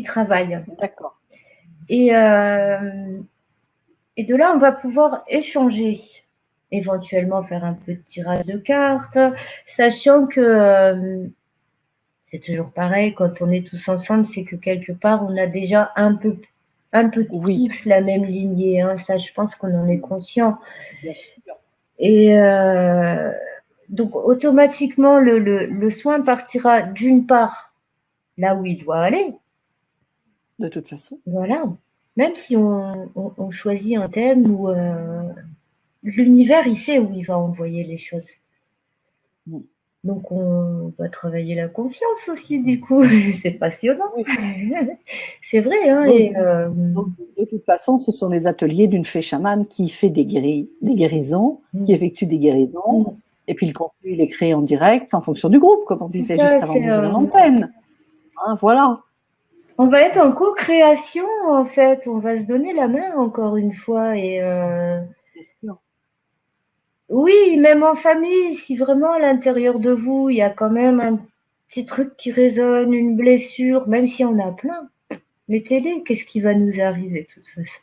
travaille. D'accord. Et de là, on va pouvoir échanger, éventuellement faire un peu de tirage de cartes, sachant que c'est toujours pareil, quand on est tous ensemble, c'est que quelque part, on a déjà un peu Oui. tous la même lignée. Hein. Ça, je pense qu'on en est conscient. Bien sûr. Et donc, automatiquement, le soin partira d'une part là où il doit aller. De toute façon. Voilà. Même si on choisit un thème où l'univers, il sait où il va envoyer les choses. Donc, on va travailler la confiance aussi, du coup. C'est passionnant. Oui. C'est vrai. Hein, Donc, et, de toute façon, ce sont les ateliers d'une fée chamane qui fait des guérisons, qui effectue des guérisons. Et puis, le contenu, il est créé en direct en fonction du groupe, comme on disait juste avant d'ouvrir l'antenne. Hein, voilà. On va être en co-création, en fait. On va se donner la main encore une fois. Et Bien sûr. oui, même en famille, si vraiment à l'intérieur de vous, il y a quand même un petit truc qui résonne, une blessure, même si on a plein, mettez-les. Qu'est-ce qui va nous arriver de toute façon?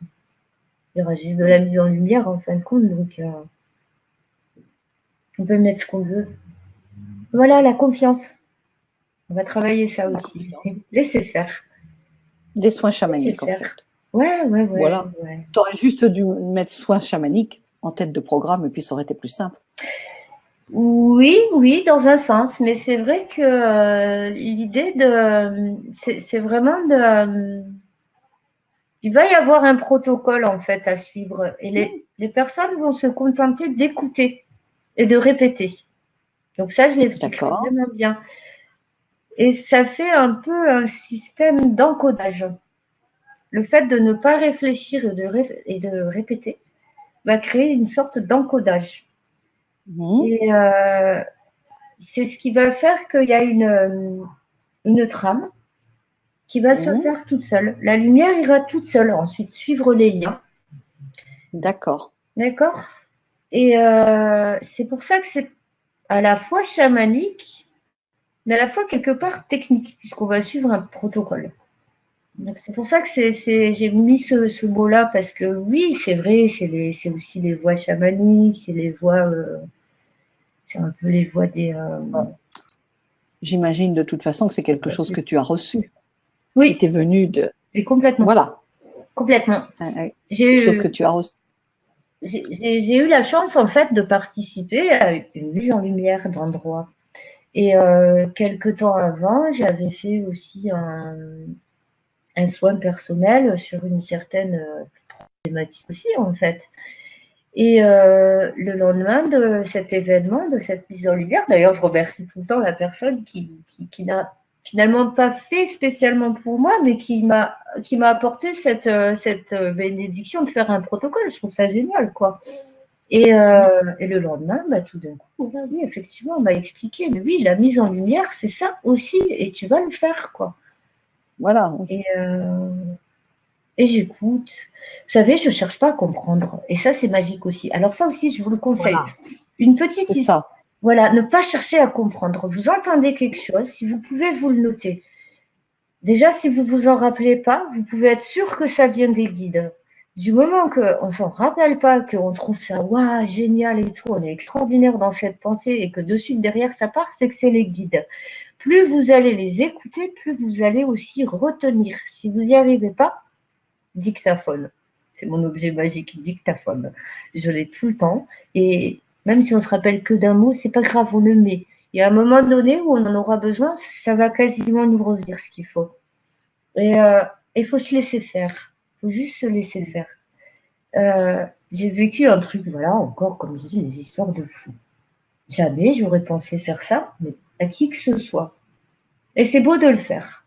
Il y aura juste de la mise en lumière en fin de compte, donc on peut mettre ce qu'on veut. Voilà, la confiance. On va travailler ça aussi. Laissez faire. Des soins chamaniques, en fait. Ouais. Voilà. Ouais. Tu aurais juste dû mettre soins chamaniques en tête de programme et puis ça aurait été plus simple. Oui, dans un sens, mais c'est vrai que l'idée c'est vraiment il va y avoir un protocole en fait à suivre et les personnes vont se contenter d'écouter et de répéter. Donc ça, je l'expliquerai vraiment bien. Et ça fait un peu un système d'encodage. Le fait de ne pas réfléchir et de répéter va créer une sorte d'encodage. Et c'est ce qui va faire qu'il y a une trame qui va se faire toute seule. La lumière ira toute seule ensuite, suivre les liens. D'accord. D'accord. Et c'est pour ça que c'est à la fois chamanique, mais à la fois quelque part technique, puisqu'on va suivre un protocole. Donc c'est pour ça que j'ai mis ce mot-là, parce que oui, c'est vrai, c'est aussi les voix chamaniques, c'est les voix, c'est un peu les voix des... J'imagine de toute façon que c'est quelque chose que tu as reçu. Oui. Qui t'est venu de... Et complètement. Voilà. Complètement. Quelque chose que tu as reçu. J'ai eu la chance, en fait, de participer à une mise en lumière d'endroits. Et quelque temps avant, j'avais fait aussi un soin personnel sur une certaine thématique aussi, en fait. Et le lendemain de cet événement, de cette mise en lumière, d'ailleurs, je remercie tout le temps la personne qui n'a finalement pas fait spécialement pour moi, mais qui m'a apporté cette bénédiction de faire un protocole. Je trouve ça génial, quoi. Et le lendemain, tout d'un coup, oui, effectivement, on m'a expliqué, mais oui, la mise en lumière, c'est ça aussi, et tu vas le faire, quoi. Voilà. Et j'écoute. Vous savez, je ne cherche pas à comprendre. Et ça, c'est magique aussi. Alors ça aussi, je vous le conseille. Voilà. Une petite histoire. Voilà, ne pas chercher à comprendre. Vous entendez quelque chose, si vous pouvez, vous le notez. Déjà, si vous ne vous en rappelez pas, vous pouvez être sûr que ça vient des guides. Du moment qu'on ne s'en rappelle pas, qu'on trouve ça waouh, génial et tout, on est extraordinaire dans cette pensée et que de suite derrière ça part, c'est que c'est les guides. Plus vous allez les écouter, plus vous allez aussi retenir. Si vous n'y arrivez pas, dictaphone. C'est mon objet magique, dictaphone. Je l'ai tout le temps. Et même si on se rappelle que d'un mot, c'est pas grave, on le met. Il y a un moment donné où on en aura besoin, ça va quasiment nous revenir ce qu'il faut. Et il faut se laisser faire. Il faut juste se laisser faire. J'ai vécu un truc, voilà, encore, comme je dis, des histoires de fous. Jamais j'aurais pensé faire ça, mais à qui que ce soit. Et c'est beau de le faire.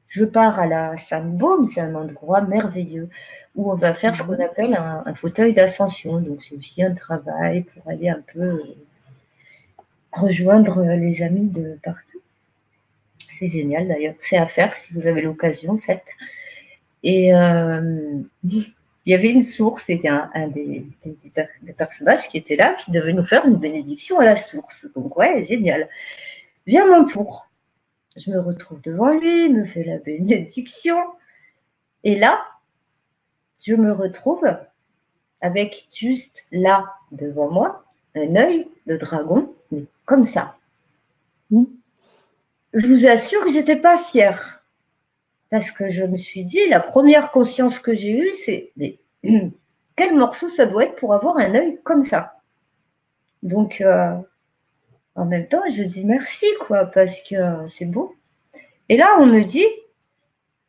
Je pars à la Sainte-Baume, c'est un endroit merveilleux où on va faire ce qu'on appelle un fauteuil d'ascension. Donc, c'est aussi un travail pour aller un peu rejoindre les amis de partout. C'est génial d'ailleurs. C'est à faire si vous avez l'occasion, faites. Et il y avait une source, c'était un des personnages qui était là, qui devait nous faire une bénédiction à la source. Donc, ouais, génial. Vient mon tour. Je me retrouve devant lui, il me fait la bénédiction. Et là, je me retrouve avec juste là, devant moi, un œil de dragon, mais comme ça. Je vous assure que je n'étais pas fière. Parce que je me suis dit, la première conscience que j'ai eue, c'est quel morceau ça doit être pour avoir un œil comme ça. Donc, en même temps, je dis merci, quoi, parce que c'est beau. Et là, on me dit,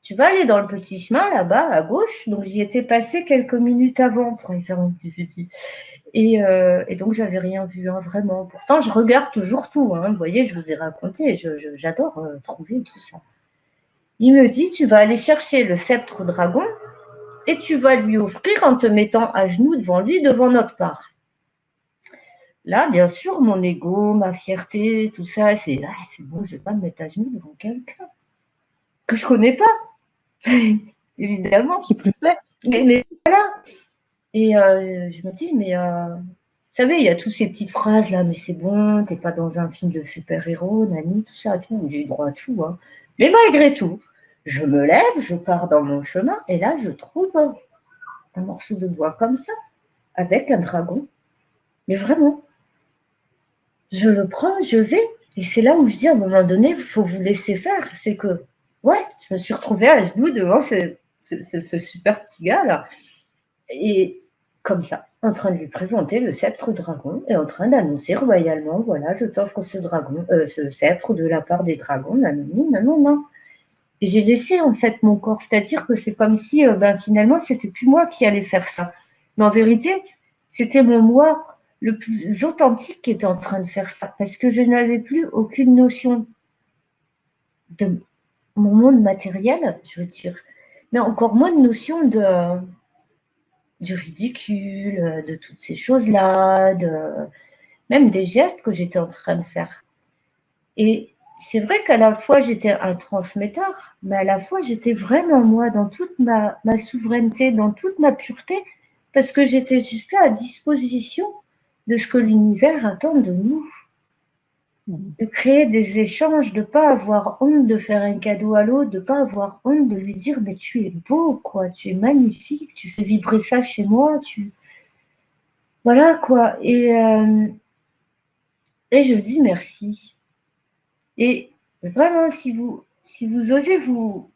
tu vas aller dans le petit chemin là-bas, à gauche. Donc, j'y étais passée quelques minutes avant pour aller faire un petit pipi. Et donc, j'avais rien vu, hein, vraiment. Pourtant, je regarde toujours tout. Hein. Vous voyez, je vous ai raconté. J'adore trouver tout ça. Il me dit, tu vas aller chercher le sceptre dragon et tu vas lui offrir en te mettant à genoux devant lui, devant notre part. Là, bien sûr, mon ego, ma fierté, tout ça, c'est bon, je ne vais pas me mettre à genoux devant quelqu'un que je ne connais pas. Évidemment. Qui plus est. Mais voilà. Et je me dis, mais vous savez, il y a toutes ces petites phrases là, mais c'est bon, t'es pas dans un film de super-héros, nani, tout ça, tout. J'ai eu droit à tout. Hein. Mais malgré tout, je me lève, je pars dans mon chemin, et là, je trouve un morceau de bois comme ça, avec un dragon. Mais vraiment, je le prends, je vais, et c'est là où je dis, à un moment donné, il faut vous laisser faire. C'est que, ouais, je me suis retrouvée à genoux devant ce super petit gars là. Et comme ça, en train de lui présenter le sceptre dragon et en train d'annoncer royalement, voilà, je t'offre ce dragon, ce sceptre de la part des dragons, nanani, non. Et j'ai laissé en fait mon corps, c'est-à-dire que c'est comme si finalement c'était plus moi qui allais faire ça. Mais en vérité, C'était mon moi le plus authentique qui était en train de faire ça, parce que je n'avais plus aucune notion de mon monde matériel, je veux dire, mais encore moins de notion du ridicule, de toutes ces choses-là, même des gestes que j'étais en train de faire. Et c'est vrai qu'à la fois j'étais un transmetteur, mais à la fois j'étais vraiment moi dans toute ma souveraineté, dans toute ma pureté, parce que j'étais juste là à disposition de ce que l'univers attend de nous. De créer des échanges, de ne pas avoir honte de faire un cadeau à l'autre, de ne pas avoir honte de lui dire mais tu es beau, quoi, tu es magnifique, tu fais vibrer ça chez moi, voilà quoi. Et je dis merci. Et vraiment, si vous osez vous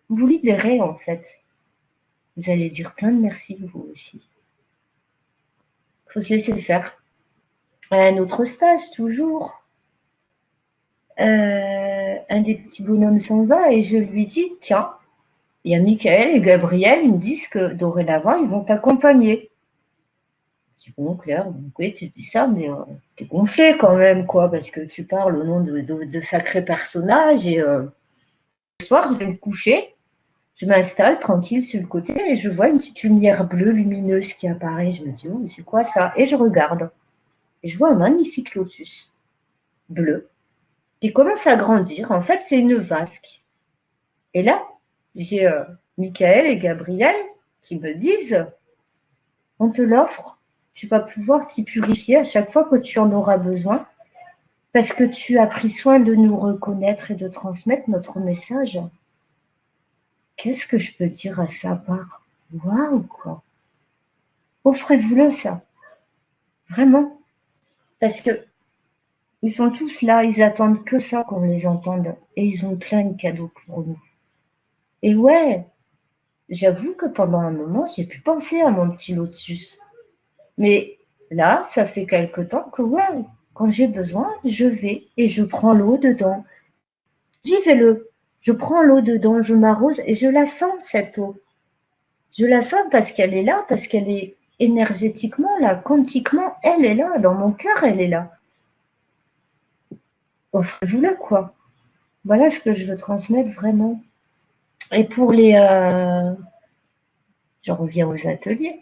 libérer, en fait, vous allez dire plein de merci, vous aussi. Il faut se laisser faire. Un autre stage, toujours. Un des petits bonhommes s'en va et je lui dis, tiens, il y a Michael et Gabriel, ils me disent que dorénavant, ils vont t'accompagner. Je dis, bon, Claire, oui, tu dis ça, mais t'es gonflé quand même, quoi, parce que tu parles au nom de sacrés personnages et ce soir, je vais me coucher. Je m'installe tranquille sur le côté et je vois une petite lumière bleue lumineuse qui apparaît. Je me dis, oh, c'est quoi ça? Et je regarde. Et je vois un magnifique lotus bleu qui commence à grandir. En fait, c'est une vasque. Et là, j'ai Michael et Gabriel qui me disent, on te l'offre, tu vas pouvoir t'y purifier à chaque fois que tu en auras besoin parce que tu as pris soin de nous reconnaître et de transmettre notre message. Qu'est-ce que je peux dire à ça part? Waouh, quoi. Offrez-vous-le, ça. Vraiment. Parce que ils sont tous là, ils attendent que ça qu'on les entende. Et ils ont plein de cadeaux pour nous. Et ouais, j'avoue que pendant un moment, j'ai pu penser à mon petit lotus. Mais là, ça fait quelque temps que ouais, quand j'ai besoin, je vais et je prends l'eau dedans. Vivez-le. Je prends l'eau dedans, je m'arrose et je la sens, cette eau. Je la sens parce qu'elle est là, parce qu'elle est énergétiquement là, quantiquement, elle est là, dans mon cœur, elle est là. Offrez-vous-le, quoi. Voilà ce que je veux transmettre vraiment. Et pour les... j'en reviens aux ateliers.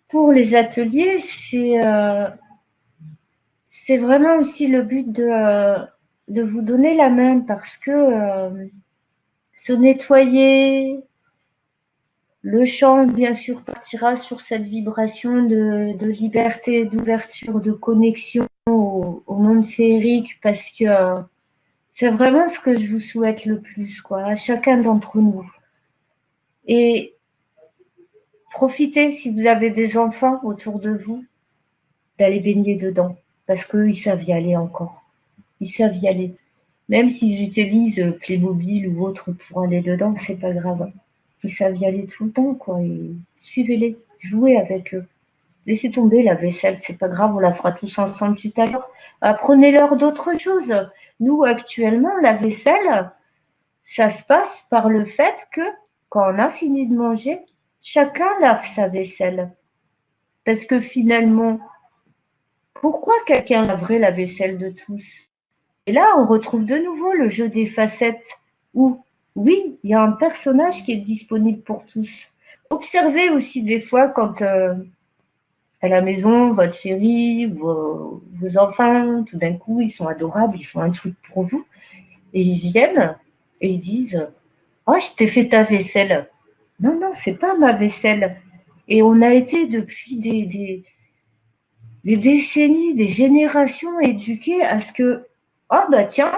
Pour les ateliers, c'est vraiment aussi le but de vous donner la main parce que se nettoyer, le chant, bien sûr, partira sur cette vibration de liberté, d'ouverture, de connexion au monde féerique parce que c'est vraiment ce que je vous souhaite le plus, quoi, à chacun d'entre nous. Et profitez, si vous avez des enfants autour de vous, d'aller baigner dedans, parce qu'eux, ils savent y aller encore. Ils savent y aller. Même s'ils utilisent Playmobil ou autre pour aller dedans, c'est pas grave. Ils savent y aller tout le temps, quoi. Et suivez-les, jouez avec eux. Laissez tomber la vaisselle, c'est pas grave, on la fera tous ensemble tout à l'heure. Apprenez-leur d'autres choses. Nous, actuellement, la vaisselle, ça se passe par le fait que, quand on a fini de manger, chacun lave sa vaisselle. Parce que finalement, pourquoi quelqu'un laverait la vaisselle de tous? Et là, on retrouve de nouveau le jeu des facettes où, oui, il y a un personnage qui est disponible pour tous. Observez aussi des fois quand à la maison, votre chéri, vos enfants, tout d'un coup, ils sont adorables, ils font un truc pour vous, et ils viennent et ils disent « Oh, je t'ai fait ta vaisselle ». Non, non, c'est pas ma vaisselle. Et on a été depuis des décennies, des générations éduquées à ce que ah bah tiens,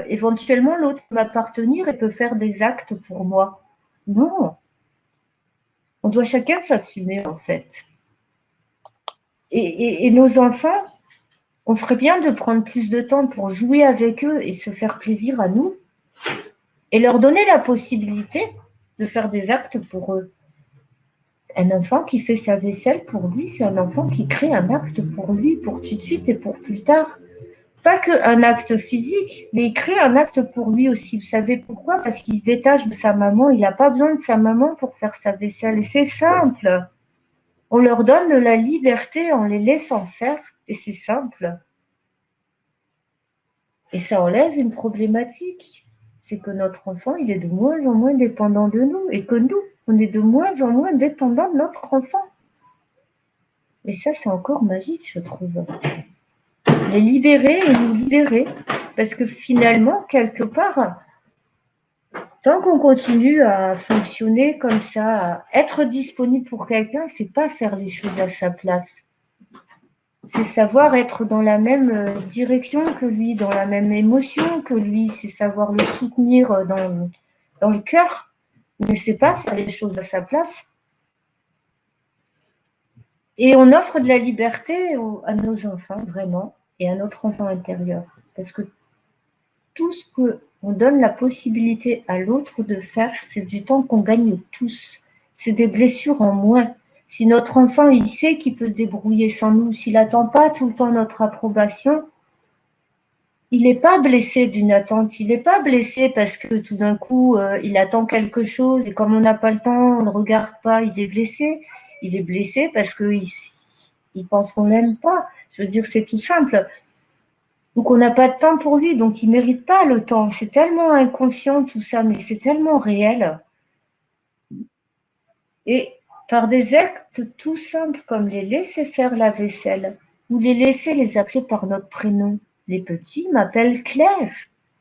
éventuellement l'autre peut m'appartenir et peut faire des actes pour moi. Non, on doit chacun s'assumer en fait. Et nos enfants, on ferait bien de prendre plus de temps pour jouer avec eux et se faire plaisir à nous et leur donner la possibilité de faire des actes pour eux. Un enfant qui fait sa vaisselle pour lui, c'est un enfant qui crée un acte pour lui, pour tout de suite et pour plus tard. Pas qu'un acte physique, mais il crée un acte pour lui aussi. Vous savez pourquoi? Parce qu'il se détache de sa maman. Il n'a pas besoin de sa maman pour faire sa vaisselle. Et c'est simple. On leur donne de la liberté en les laissant faire, et c'est simple. Et ça enlève une problématique. C'est que notre enfant, il est de moins en moins dépendant de nous, et que nous, on est de moins en moins dépendant de notre enfant. Et ça, c'est encore magique, je trouve. Les libérer et nous libérer. Parce que finalement, quelque part, tant qu'on continue à fonctionner comme ça, à être disponible pour quelqu'un, c'est pas faire les choses à sa place. C'est savoir être dans la même direction que lui, dans la même émotion que lui, c'est savoir le soutenir dans le cœur, mais c'est pas faire les choses à sa place. Et on offre de la liberté à nos enfants, vraiment, et à notre enfant intérieur. Parce que tout ce qu'on donne la possibilité à l'autre de faire, c'est du temps qu'on gagne tous. C'est des blessures en moins. Si notre enfant, il sait qu'il peut se débrouiller sans nous, s'il n'attend pas tout le temps notre approbation, il n'est pas blessé d'une attente. Il n'est pas blessé parce que tout d'un coup, il attend quelque chose et comme on n'a pas le temps, on ne regarde pas, il est blessé. Il est blessé parce qu'il pense qu'on l'aime pas. Je veux dire, c'est tout simple. Donc, on n'a pas de temps pour lui, donc il ne mérite pas le temps. C'est tellement inconscient tout ça, mais c'est tellement réel. Et par des actes tout simples comme les laisser faire la vaisselle ou les laisser les appeler par notre prénom. Les petits m'appellent Claire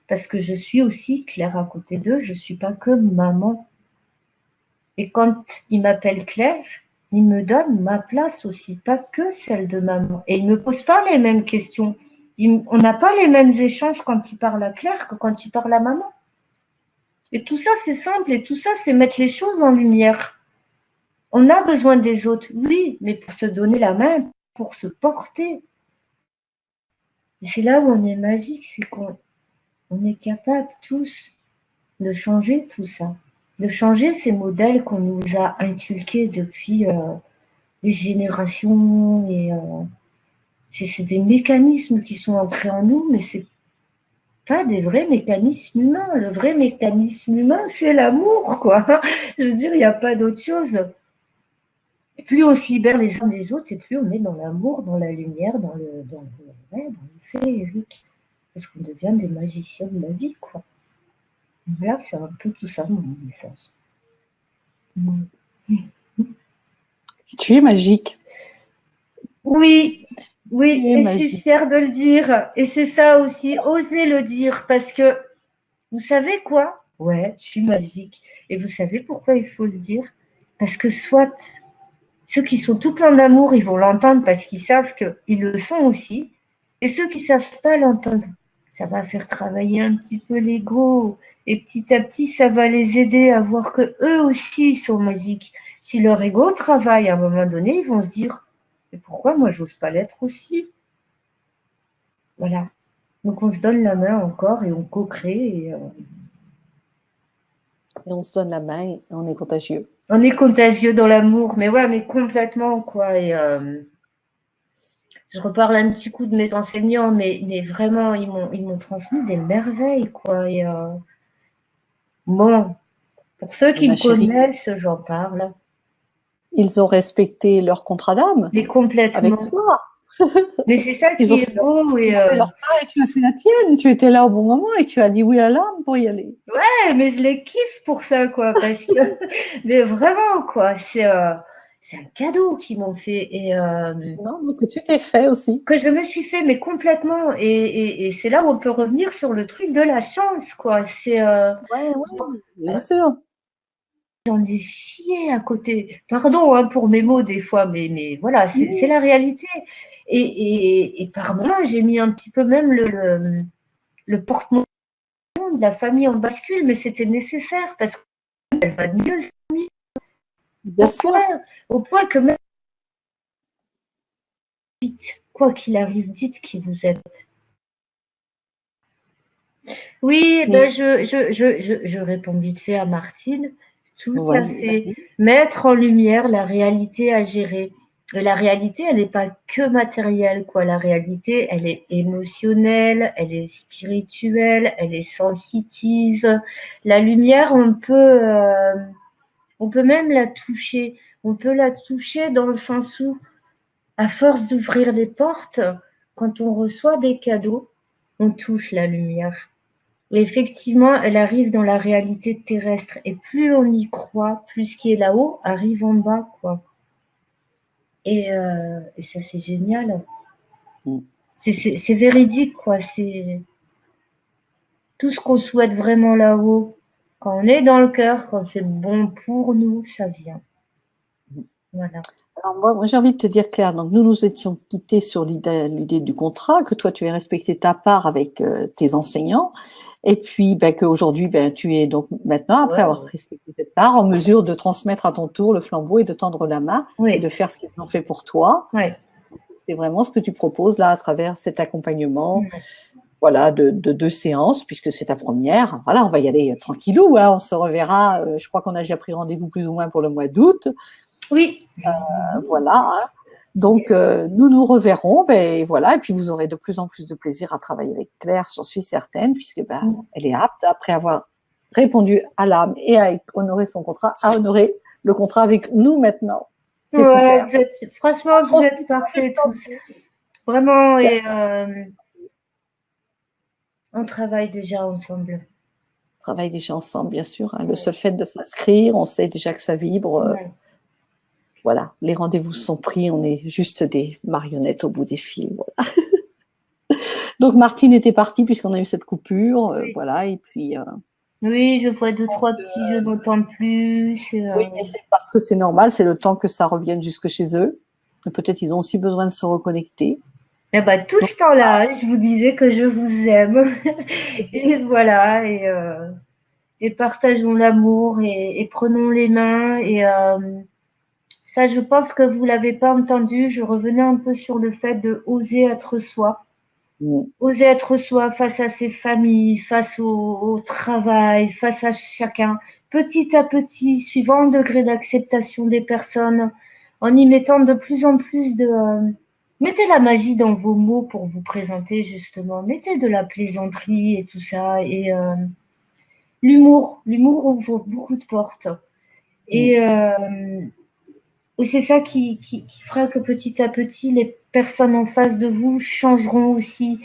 parce que je suis aussi Claire à côté d'eux, je ne suis pas que maman. Et quand ils m'appellent Claire, ils me donnent ma place aussi, pas que celle de maman. Et ils ne me posent pas les mêmes questions. On n'a pas les mêmes échanges quand ils parlent à Claire que quand ils parlent à maman. Et tout ça, c'est simple. Et tout ça, c'est mettre les choses en lumière. On a besoin des autres, oui, mais pour se donner la main, pour se porter. Et c'est là où on est magique, c'est qu'on est capable tous de changer tout ça, de changer ces modèles qu'on nous a inculqués depuis des générations. Et c'est des mécanismes qui sont entrés en nous, mais c'est pas des vrais mécanismes humains. Le vrai mécanisme humain, c'est l'amour, quoi. Je veux dire, il n'y a pas d'autre chose. Et plus on se libère les uns des autres, et plus on est dans l'amour, dans la lumière, dans le féerique. Parce qu'on devient des magiciens de la vie, quoi. Voilà, c'est un peu tout ça, mon message. Tu es magique. Oui, oui, Tu es et je suis magique. fière de le dire. Et c'est ça aussi, oser le dire, parce que vous savez quoi? Ouais, je suis magique. Et vous savez pourquoi il faut le dire? Parce que soit ceux qui sont tout pleins d'amour, ils vont l'entendre parce qu'ils savent qu'ils le sont aussi. Et ceux qui ne savent pas l'entendre, ça va faire travailler un petit peu l'ego. Et petit à petit, ça va les aider à voir qu'eux aussi, ils sont magiques. Si leur ego travaille, à un moment donné, ils vont se dire, mais pourquoi moi, j'ose pas l'être aussi? Voilà. Donc, on se donne la main encore et on co-crée. Et on se donne la main et on est contagieux. On est contagieux dans l'amour, mais ouais, mais complètement, quoi. Et je reparle un petit coup de mes enseignants, mais vraiment, ils m'ont transmis des merveilles, quoi. Et bon, pour ceux qui Ma me chérie, connaissent, j'en parle. ils ont respecté leur contrat d'âme Mais complètement. avec toi. Mais c'est ça Ils ont qui fait est beau. Et, ils ont fait leur part et tu as fait la tienne. Tu étais là au bon moment et tu as dit oui à l'âme pour y aller. ouais, mais je les kiffe pour ça, quoi. Parce que, mais vraiment, quoi. C'est un cadeau qu'ils m'ont fait. Et Non, donc tu t'es fait aussi. que je me suis fait, mais complètement. Et c'est là où on peut revenir sur le truc de la chance, quoi. C'est. Ouais, bien sûr. J'en ai chié à côté. Pardon hein, pour mes mots des fois, mais voilà, c'est la réalité. Et par moments, j'ai mis un petit peu même le porte-monnaie de la famille en bascule, mais c'était nécessaire parce qu'elle va de mieux Bien sûr. au point que même vite, quoi qu'il arrive, dites qui vous êtes. Oui, ben je réponds vite fait à Martine. Tout à Vas-y, fait. vas-y. Mettre en lumière la réalité à gérer. Et la réalité, elle n'est pas que matérielle, quoi. La réalité, elle est émotionnelle, elle est spirituelle, elle est sensitive. La lumière, on peut même la toucher. on peut la toucher dans le sens où, à force d'ouvrir les portes, quand on reçoit des cadeaux, on touche la lumière. Et effectivement, elle arrive dans la réalité terrestre. Et plus on y croit, plus ce qui est là-haut arrive en bas, quoi. Et ça, c'est génial. Mm. C'est véridique, quoi. C'est tout ce qu'on souhaite vraiment là-haut. Quand on est dans le cœur, quand c'est bon pour nous, ça vient. Voilà. Alors moi, j'ai envie de te dire, Claire, donc nous étions quittés sur l'idée du contrat, que toi tu aies respecté ta part avec tes enseignants, et puis qu'aujourd'hui tu es donc maintenant, après avoir respecté cette part, en mesure de transmettre à ton tour le flambeau et de tendre la main et de faire ce qu'ils ont fait pour toi. C'est vraiment ce que tu proposes là à travers cet accompagnement. Voilà, de 2 séances, puisque c'est ta première. Voilà, on va y aller tranquillou, hein, on se reverra. Je crois qu'on a déjà pris rendez-vous plus ou moins pour le mois d'août. Oui. Voilà. Hein. Donc, nous nous reverrons, voilà, et puis vous aurez de plus en plus de plaisir à travailler avec Claire, j'en suis certaine, puisque elle est apte, après avoir répondu à l'âme et à honorer son contrat, à honorer le contrat avec nous maintenant. Ouais, franchement, vous êtes parfaits tous. Vraiment, et on travaille déjà ensemble. On travaille déjà ensemble, bien sûr. Hein. Le seul fait de s'inscrire, on sait déjà que ça vibre. Voilà, les rendez-vous sont pris, on est juste des marionnettes au bout des fils. Voilà. Donc Martine était partie puisqu'on a eu cette coupure, voilà, et puis. Oui, je vois 2, 3 petits, je n'entends plus. Oui, mais c'est parce que c'est normal, c'est le temps que ça revienne jusque chez eux. Peut-être ils ont aussi besoin de se reconnecter. Eh ben, tout ce temps-là, je vous disais que je vous aime. Et voilà, et partageons l'amour et prenons les mains. Et ça, je pense que vous l'avez pas entendu. Je revenais un peu sur le fait de oser être soi. Oser être soi face à ses familles, face au travail, face à chacun, petit à petit, suivant le degré d'acceptation des personnes, en y mettant de plus en plus de... mettez la magie dans vos mots pour vous présenter, justement. Mettez de la plaisanterie et tout ça. Et l'humour ouvre beaucoup de portes. Et c'est ça qui fera que petit à petit, les personnes en face de vous changeront aussi.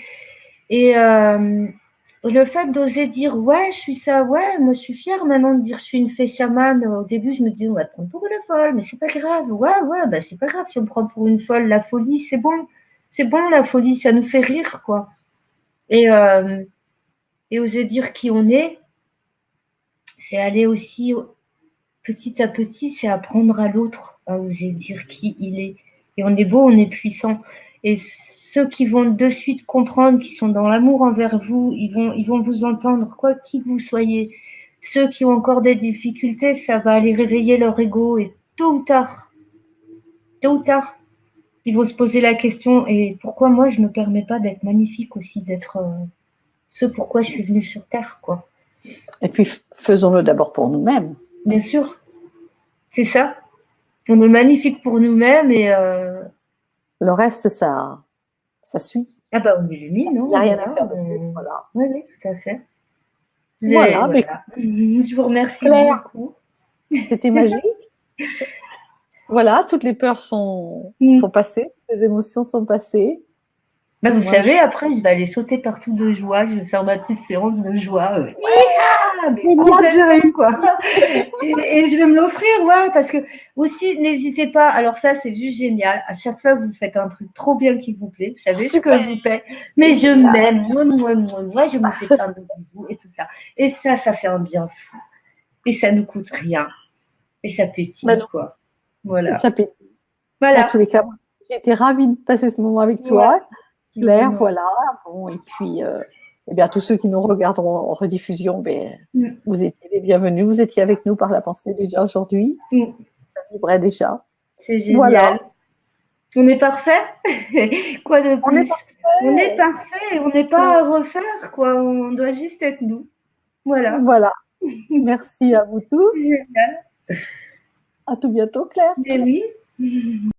Et le fait d'oser dire ouais, je suis ça, ouais, moi je suis fière maintenant de dire je suis une fée chamane. Au début, je me disais on va te prendre pour une folle, mais c'est pas grave. Ouais, bah c'est pas grave si on me prend pour une folle. La folie, c'est bon la folie, ça nous fait rire quoi. Et oser dire qui on est, c'est aller aussi petit à petit, c'est apprendre à l'autre à oser dire qui il est. Et on est beau, on est puissant. Et ceux qui vont de suite comprendre, qui sont dans l'amour envers vous, ils vont vous entendre, quoi qui que vous soyez. Ceux qui ont encore des difficultés, ça va aller réveiller leur ego. Et tôt ou tard, ils vont se poser la question, et pourquoi moi je ne me permets pas d'être magnifique aussi, d'être ce pourquoi je suis venue sur Terre, quoi. Et puis, faisons-le d'abord pour nous-mêmes. Bien sûr, c'est ça. On est magnifique pour nous-mêmes et le reste, ça suit. Ah bah on illumine, non? Il n'y a rien à faire de plus, voilà. Oui, tout à fait. Voilà. Je vous remercie Claire, beaucoup. c'était magique. Voilà, toutes les peurs sont passées, les émotions sont passées. Bah, vous savez, après, je vais aller sauter partout de joie. Je vais faire ma petite séance de joie. Quoi. Et je vais me l'offrir, ouais, parce que aussi, n'hésitez pas. Alors ça, c'est juste génial. À chaque fois que vous faites un truc trop bien qui vous plaît, vous savez ce que je vous fais. Mais je m'aime, moi, je me fais plein de bisous et tout ça. Et ça fait un bien fou. Et ça ne coûte rien. Et ça pétille, quoi. Voilà. Et ça pétille. Voilà. En tous les cas, j'ai été ravie de passer ce moment avec toi, Claire. Voilà. Bon, et puis, eh bien, tous ceux qui nous regarderont en rediffusion, vous étiez les bienvenus. Vous étiez avec nous par la pensée déjà aujourd'hui. Ça vibrait déjà. C'est génial. Voilà. On est parfait. Quoi de plus? On est parfait. On n'est pas à refaire, quoi. On doit juste être nous. Voilà. Voilà. Merci à vous tous. À tout bientôt, Claire. Mais oui.